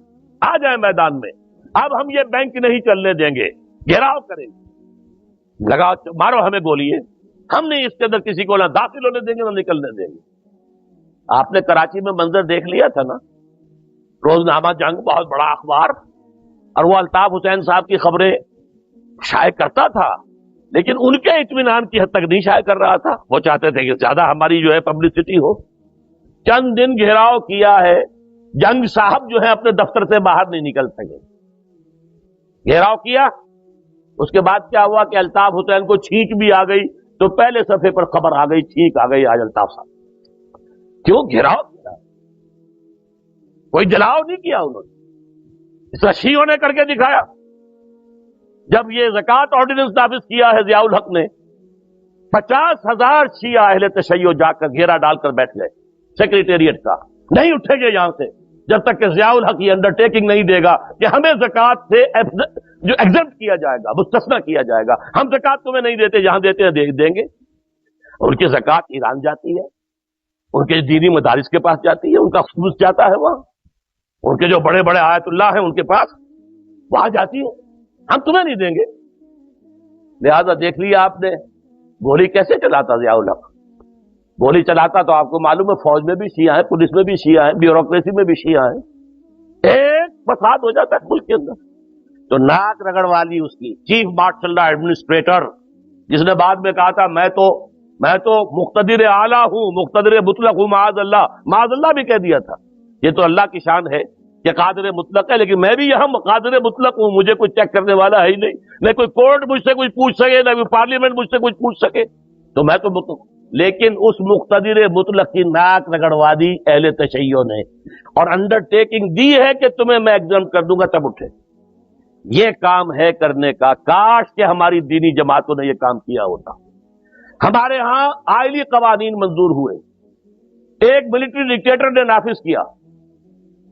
آ جائے میدان میں۔ اب ہم یہ بینک نہیں چلنے دیں گے، گھیراؤ کریں گے، لگاؤ مارو ہمیں گولی ہے، ہم نہیں اس کے اندر کسی کو نہ داخل ہونے دیں گے نہ نکلنے دیں گے۔ آپ نے کراچی میں منظر دیکھ لیا تھا نا، روزنامہ جنگ بہت بڑا اخبار، اور وہ الطاف حسین صاحب کی خبریں شائع کرتا تھا، لیکن ان کے اطمینان کی حد تک نہیں شائع کر رہا تھا۔ وہ چاہتے تھے کہ زیادہ ہماری جو ہے پبلسٹی ہو۔ چند دن گھیراؤ کیا ہے، جنگ صاحب جو ہے اپنے دفتر سے باہر نہیں نکل سکے۔ گھیراؤ کیا، اس کے بعد کیا ہوا کہ الطاف حسین کو چھینک بھی آ گئی، تو پہلے صفحے پر خبر آ گئی چھینک آ گئی آج الطاف صاحب۔ کیوں گھیراؤ کیا؟ کوئی جلاؤ نہیں کیا انہوں نے، اس کا شیعوں نے کر کے دکھایا۔ جب یہ زکوٰۃ آرڈیننس نافذ کیا ہے ضیاء الحق نے، 50,000 شیعہ اہل تشیع جا کر گھیرا ڈال کر بیٹھ گئے سیکریٹریٹ کا، نہیں اٹھیں گے یہاں سے جب تک کہ ضیاء الحق یہ انڈرٹیکنگ نہیں دے گا کہ ہمیں زکوٰۃ سے جو ایگزمپٹ کیا جائے گا، مستثنیٰ کیا جائے گا، ہم زکوٰۃ تمہیں نہیں دیتے، جہاں دیتے ہیں دیں گے۔ ان کی زکوٰۃ ایران جاتی ہے، ان کے دینی مدارس کے پاس جاتی ہے، ان کا خصوص جاتا ہے وہاں، ان کے جو بڑے بڑے آیت اللہ ہیں ان کے پاس وہاں جاتی ہے، ہم تمہیں نہیں دیں گے۔ لہذا دیکھ لیا آپ نے گولی کیسے چلاتا ضیاء الحق۔ گولی چلاتا تو آپ کو معلوم ہے فوج میں بھی شیعہ ہیں، پولیس میں بھی شیعہ ہیں، بیوروکریسی میں بھی شیعہ ہیں، ایک فساد ہو جاتا ہے ملک کے اندر۔ تو ناک رگڑ والی اس کی چیف مارشل ایڈمنسٹریٹر، جس نے بعد میں کہا تھا میں تو مقتدر اعلیٰ ہوں، مقتدر مطلق ہوں، معاذ اللہ بھی کہہ دیا تھا۔ یہ تو اللہ کی شان ہے کہ قادر مطلق ہے، لیکن میں بھی یہاں قادر مطلق ہوں، مجھے کوئی چیک کرنے والا ہے ہی نہیں، نہ کوئی کورٹ مجھ سے کچھ پوچھ سکے، نہ کوئی پارلیمنٹ مجھ سے کچھ پوچھ سکے، تو میں تو مطلق۔ لیکن اس مقتدر مطلق کی ناک رگڑوا دی اہل تشیع نے، اور انڈرٹیکنگ دی ہے کہ تمہیں میں ایگزم کر دوں گا تب اٹھے۔ یہ کام ہے کرنے کا، کاش کہ ہماری دینی جماعتوں نے یہ کام کیا ہوتا۔ ہمارے ہاں آئلی قوانین منظور ہوئے، ایک ملٹری ڈکٹیٹر نے نافذ کیا،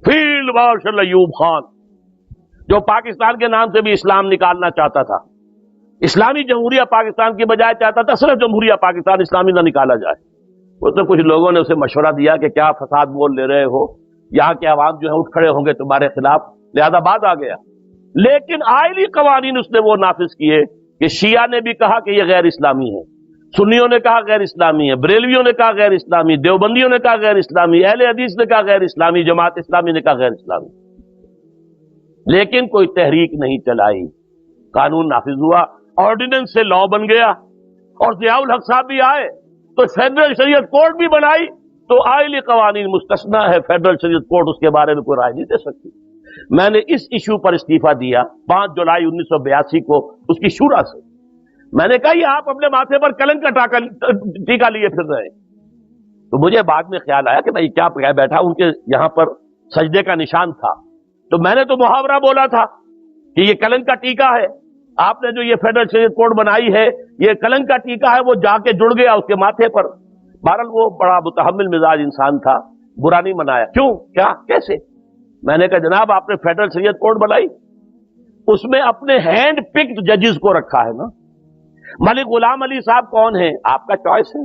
فیلڈ مارشل ایوب خان، جو پاکستان کے نام سے بھی اسلام نکالنا چاہتا تھا، اسلامی جمہوریہ پاکستان کی بجائے چاہتا تھا صرف جمہوریہ پاکستان، اسلامی نہ نکالا جائے۔ اس میں کچھ لوگوں نے اسے مشورہ دیا کہ کیا فساد بول لے رہے ہو، یہاں کے عوام جو ہے اٹھ کھڑے ہوں گے تمہارے خلاف، لہذا بعد آ گیا۔ لیکن آئلی قوانین اس نے وہ نافذ کیے کہ شیعہ نے بھی کہا کہ یہ غیر اسلامی ہے، سنیوں نے کہا غیر اسلامی ہے، بریلویوں نے کہا غیر اسلامی، دیوبندیوں نے کہا غیر اسلامی، اہل حدیث نے کہا غیر اسلامی، جماعت اسلامی نے کہا غیر اسلامی، لیکن کوئی تحریک نہیں چلائی، قانون نافذ ہوا، آرڈیننس سے لا بن گیا، اور ضیاء الحق صاحب بھی آئے تو فیڈرل شریعت کورٹ بھی بنائی، تو آئلی قوانین مستثنا ہے، فیڈرل شریعت کورٹ اس کے بارے میں کوئی رائے نہیں دے سکتی۔ میں نے اس ایشو پر استعفیٰ دیا 5 جولائی 1982 کو اس کی شورا سے۔ میں نے کہا یہ آپ اپنے ماتھے پر کلنک کا ٹیکا لیے پھر رہے ہیں۔ تو مجھے بعد میں خیال آیا کہ بھائی کیا بیٹھا، ان کے یہاں پر سجدے کا نشان تھا، تو میں نے تو محاورہ بولا تھا کہ یہ کلنک کا ٹیکا ہے، آپ نے جو یہ فیڈرل شریعت کورٹ بنائی ہے یہ کلنک کا ٹیکا ہے، وہ جا کے جڑ گیا اس کے ماتھے پر۔ بہرحال وہ بڑا متحمل مزاج انسان تھا، برا نہیں منایا۔ کیوں، کیا، کیسے؟ میں نے کہا جناب آپ نے فیڈرل شریعت کورٹ بنائی، اس میں اپنے ہینڈ پکڈ ججز کو رکھا ہے نا۔ ملک غلام علی صاحب کون ہیں؟ آپ کا چوائس ہے۔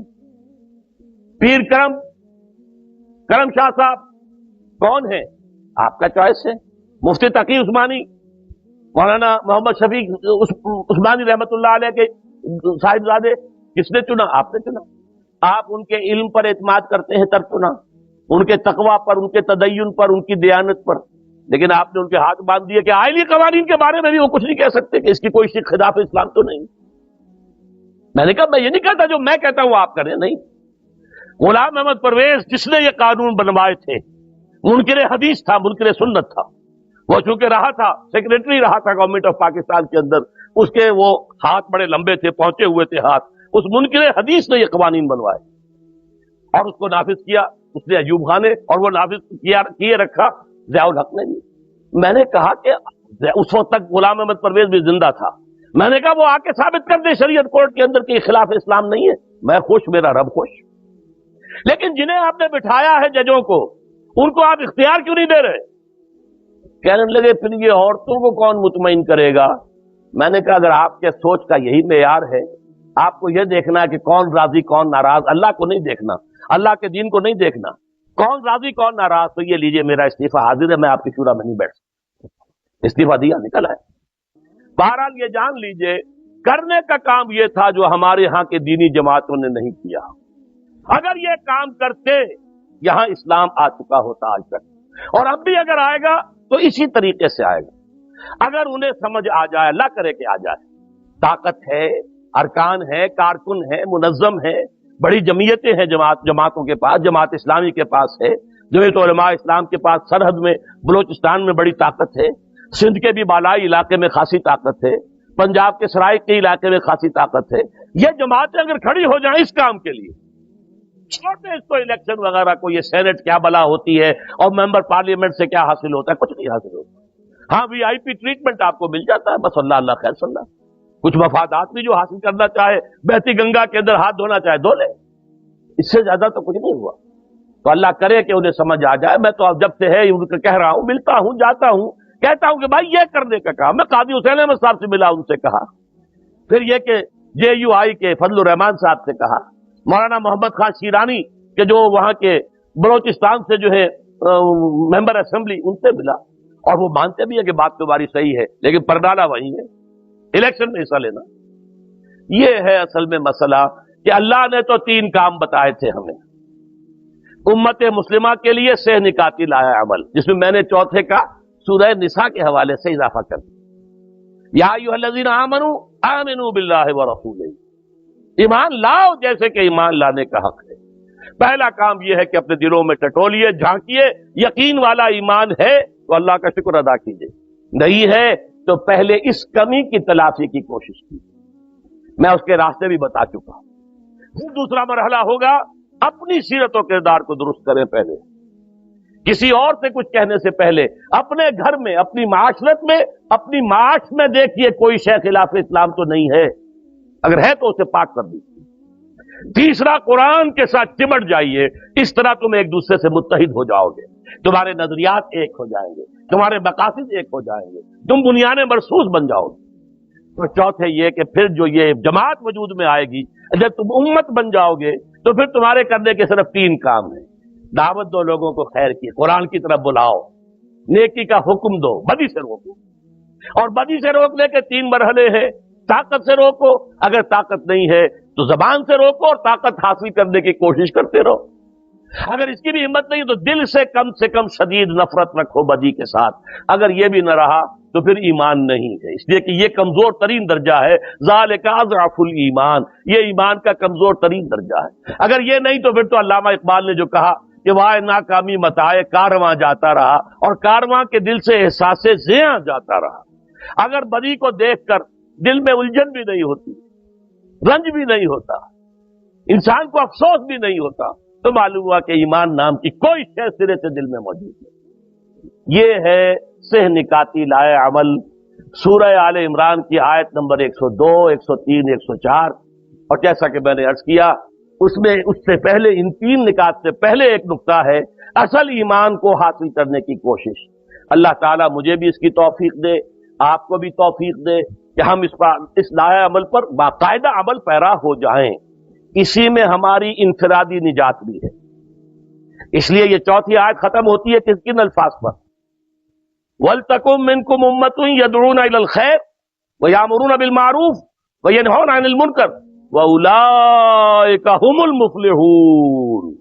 پیر کرم شاہ صاحب کون ہیں؟ آپ کا چوائس ہے۔ مفتی تقی عثمانی، مولانا محمد شفیق عثمانی رحمت اللہ علیہ کے صاحبزادے، کس نے چنا؟ آپ نے چنا۔ آپ ان کے علم پر اعتماد کرتے ہیں تب چنا، ان کے تقوی پر، ان کے تدین پر، ان کی دیانت پر، لیکن آپ نے ان کے ہاتھ باندھ دیے کہ آئلی قوانین کے بارے میں بھی وہ کچھ نہیں کہہ سکتے کہ اس کی کوئی خلاف اسلام تو نہیں۔ میں نے کہا میں یہ نہیں کہتا جو میں کہتا ہوں آپ کریں، نہیں۔ غلام احمد پرویز جس نے یہ قانون بنوائے تھے منکر حدیث تھا، منکر سنت تھا، وہ چونکہ رہا تھا سیکریٹری رہا تھا گورنمنٹ آف پاکستان کے اندر، اس کے وہ ہاتھ بڑے لمبے تھے، پہنچے ہوئے تھے ہاتھ، اس منکر حدیث نے یہ قوانین بنوائے اور اس کو نافذ کیا اس نے ایوب خان نے، اور وہ نافذ کیے رکھا ضیاء الحق نے بھی۔ میں نے کہا کہ اس وقت تک غلام احمد پرویز بھی زندہ تھا، میں نے کہا وہ آ کے ثابت کر دے شریعت کورٹ کے اندر کہ خلاف اسلام نہیں ہے، میں خوش، میرا رب خوش۔ لیکن جنہیں آپ نے بٹھایا ہے ججوں کو، ان کو آپ اختیار کیوں نہیں دے رہے؟ کہنے لگے پھر یہ عورتوں کو کون مطمئن کرے گا؟ میں نے کہا اگر آپ کے سوچ کا یہی معیار ہے، آپ کو یہ دیکھنا ہے کہ کون راضی کون ناراض، اللہ کو نہیں دیکھنا، اللہ کے دین کو نہیں دیکھنا، کون راضی کون ناراض، تو یہ لیجئے میرا استعفیٰ حاضر ہے، میں آپ کی شورا میں نہیں بیٹھ سکتا۔ استعفیٰ دیا، نکل آئے۔ بہرحال یہ جان لیجئے کرنے کا کام یہ تھا جو ہمارے ہاں کے دینی جماعتوں نے نہیں کیا۔ اگر یہ کام کرتے یہاں اسلام آ چکا ہوتا آج تک، اور اب بھی اگر آئے گا تو اسی طریقے سے آئے گا۔ اگر انہیں سمجھ آ جائے، اللہ کرے کہ آ جائے، طاقت ہے، ارکان ہے، کارکن ہے، منظم ہے، بڑی جمعیتیں ہیں جماعتوں کے پاس، جماعت اسلامی کے پاس ہے، جمعیت علماء اسلام کے پاس سرحد میں بلوچستان میں بڑی طاقت ہے، سندھ کے بھی بالائی علاقے میں خاصی طاقت ہے، پنجاب کے سرائے کے علاقے میں خاصی طاقت ہے۔ یہ جماعتیں اگر کھڑی ہو جائیں اس کام کے لیے، چھوٹے اس کو الیکشن وغیرہ کو، یہ سینٹ کیا بلا ہوتی ہے اور ممبر پارلیمنٹ سے کیا حاصل ہوتا ہے، کچھ نہیں حاصل ہوتا۔ ہاں وی آئی پی ٹریٹمنٹ آپ کو مل جاتا ہے، بس اللہ اللہ خیر صلی اللہ، کچھ مفادات بھی جو حاصل کرنا چاہے، بہتی گنگا کے اندر ہاتھ دھونا چاہے دھو لے، اس سے زیادہ تو کچھ نہیں ہوا۔ تو اللہ کرے کہ انہیں سمجھ آ جائے۔ میں تو اب جب سے ہے ان کو کہہ رہا ہوں، ملتا ہوں، جاتا ہوں، کہتا ہوں کہ بھائی یہ کرنے کا کام۔ میں قاضی حسین احمد صاحب سے ملا، ان سے کہا، پھر یہ کہ جے یو آئی کے فضل الرحمان صاحب سے کہا، مولانا محمد خان شیرانی کہ جو وہاں کے بلوچستان سے جو ہے ممبر اسمبلی، ان سے ملا، اور وہ مانتے بھی ہیں کہ بات تمہاری صحیح ہے، لیکن پرڈالا وہی ہے، الیکشن میں حصہ لینا۔ یہ ہے اصل میں مسئلہ کہ اللہ نے تو 3 کام بتائے تھے ہمیں امت مسلمہ کے لیے، سہ نکاتی لایا عمل، جس میں نے چوتھے کا سورہ نساء کے حوالے سے اضافہ کر دیا، یا ایھا الذین آمنوا آمنوا باللہ ورسولہ، ایمان لاؤ جیسے کہ ایمان لانے کا حق ہے۔ پہلا کام یہ ہے کہ اپنے دلوں میں ٹٹولیے، جھانکیے، یقین والا ایمان ہے تو اللہ کا شکر ادا کیجیے، نہیں ہے تو پہلے اس کمی کی تلافی کی کوشش کی، میں اس کے راستے بھی بتا چکا ہوں۔ پھر دوسرا مرحلہ ہوگا اپنی سیرت و کردار کو درست کریں، پہلے کسی اور سے کچھ کہنے سے پہلے اپنے گھر میں، اپنی معاشرت میں، اپنی معاش میں دیکھیے کوئی شے خلاف اسلام تو نہیں ہے، اگر ہے تو اسے پاک کر دیجیے۔ تیسرا قرآن کے ساتھ چمٹ جائیے، اس طرح تم ایک دوسرے سے متحد ہو جاؤ گے، تمہارے نظریات ایک ہو جائیں گے، تمہارے مقاصد ایک ہو جائیں گے، تم بنیاد مرصوص بن جاؤ گے۔ تو چوتھے یہ کہ پھر جو یہ جماعت وجود میں آئے گی، جب تم امت بن جاؤ گے تو پھر تمہارے کرنے کے صرف 3 کام ہیں۔ دعوت دو لوگوں کو خیر کی، قرآن کی طرف بلاؤ، نیکی کا حکم دو، بدی سے روکو، اور بدی سے روکنے کے 3 مرحلے ہیں. طاقت سے روکو، اگر طاقت نہیں ہے تو زبان سے روکو اور طاقت حاصل کرنے کی کوشش کرتے رہو. اگر اس کی بھی ہمت نہیں تو دل سے کم شدید نفرت رکھو بدی کے ساتھ. اگر یہ بھی نہ رہا تو پھر ایمان نہیں ہے، اس لیے کہ یہ کمزور ترین درجہ ہے. ذالک اضعف الایمان، یہ ایمان کا کمزور ترین درجہ ہے. اگر یہ نہیں تو پھر تو علامہ اقبال نے جو کہا کہ وائے ناکامی متائے کارواں جاتا رہا، اور کارواں کے دل سے احساس زیاں جاتا رہا. اگر بدی کو دیکھ کر دل میں الجھن بھی نہیں ہوتی، رنج بھی نہیں ہوتا، انسان کو افسوس بھی نہیں ہوتا، تو معلوم ہوا کہ ایمان نام کی کوئی شے سرے سے دل میں موجود ہے. یہ ہے سہ نکاتی لائے عمل، سورہ آل عمران کی آیت نمبر 102، 103، 104. اور جیسا کہ میں نے عرض کیا اس میں اس سے پہلے ان 3 نکات سے پہلے ایک نقطہ ہے اصل ایمان کو حاصل کرنے کی کوشش. اللہ تعالیٰ مجھے بھی اس کی توفیق دے، آپ کو بھی توفیق دے کہ ہم اس لائحہ عمل پر باقاعدہ عمل پیرا ہو جائیں. اسی میں ہماری انفرادی نجات بھی ہے. اس لیے یہ 4تھی آیت ختم ہوتی ہے کن الفاظ پر؟ وَلْتَكُن مِّنكُمْ أُمَّةٌ يَدْعُونَ إِلَى الْخَيْرِ وَيَأْمُرُونَ بِالْمَعْرُوفِ وَيَنْهَوْنَ عَنِ الْمُنكَرِ وَأُولَٰئِكَ هُمُ الْمُفْلِحُونَ.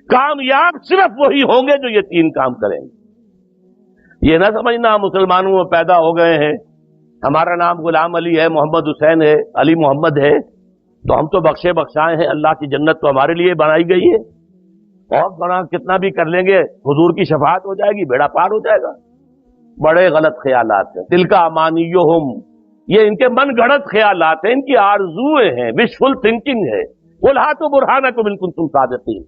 کامیاب صرف وہی ہوں گے جو یہ 3 کام کریں گے. یہ نہ سمجھنا ہم مسلمانوں میں پیدا ہو گئے ہیں، ہمارا نام غلام علی ہے، محمد حسین ہے، علی محمد ہے، تو ہم تو بخشے بخشائے ہیں، اللہ کی جنت تو ہمارے لیے بنائی گئی ہے، اور بڑا کتنا بھی کر لیں گے حضور کی شفاعت ہو جائے گی، بیڑا پار ہو جائے گا. بڑے غلط خیالات ہیں. تلک امانیہم، یہ ان کے من گھڑت خیالات ہیں، ان کی آرزویں ہیں، وشفل تھنکنگ ہے. قل ہاتوا برہانکم ان کنتم صادقین.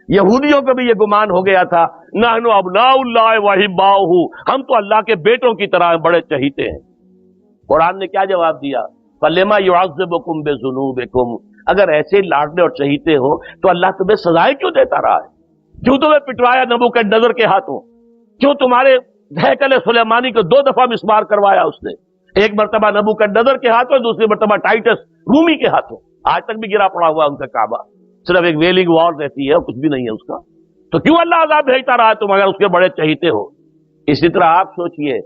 یہودیوں کو بھی یہ گمان ہو گیا تھا نحن ابناء اللہ واحباؤہ، ہم تو اللہ کے بیٹوں کی طرح بڑے چہیتے ہیں. قرآن نے کیا جواب دیا؟ فَلِمَا يُعَذِّبُكُم بِذُنُوبِكُم. اگر ایسے لاڈلے اور چہیتے ہو تو اللہ تمہیں سزائیں کیوں دیتا رہا ہے؟ کیوں تمہیں پٹوایا نبوکدنضر کے ہاتھوں؟ کیوں تمہارے ہیکل سلیمانی کو 2 دفعہ مسمار کروایا اس نے؟ ایک مرتبہ نبوکدنضر کے ہاتھوں، دوسری مرتبہ ٹائٹس رومی کے ہاتھوں. آج تک بھی گرا پڑا ہوا ان کا کعبہ، صرف ایک ویلنگ وال رہتی ہے اور کچھ بھی نہیں ہے اس کا. تو کیوں اللہ عذاب بھیجتا رہا تم اگر اس کے بڑے چہیتے ہو؟ اسی طرح آپ سوچئے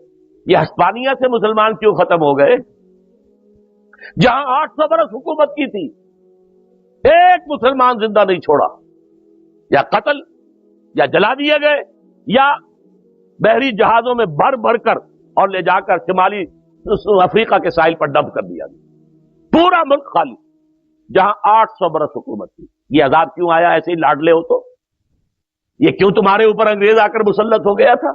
یہ ہسپانیہ سے مسلمان کیوں ختم ہو گئے؟ جہاں 800 برس حکومت کی تھی، ایک مسلمان زندہ نہیں چھوڑا، یا قتل یا جلا دیے گئے یا بحری جہازوں میں بھر بھر کر اور لے جا کر شمالی افریقہ کے ساحل پر ڈمپ کر دیا. پورا ملک خالی، جہاں 800 برس حکومت تھی. یہ عذاب کیوں آیا؟ ایسے ہی لاڈلے ہو تو یہ کیوں تمہارے اوپر انگریز آ کر مسلط ہو گیا تھا؟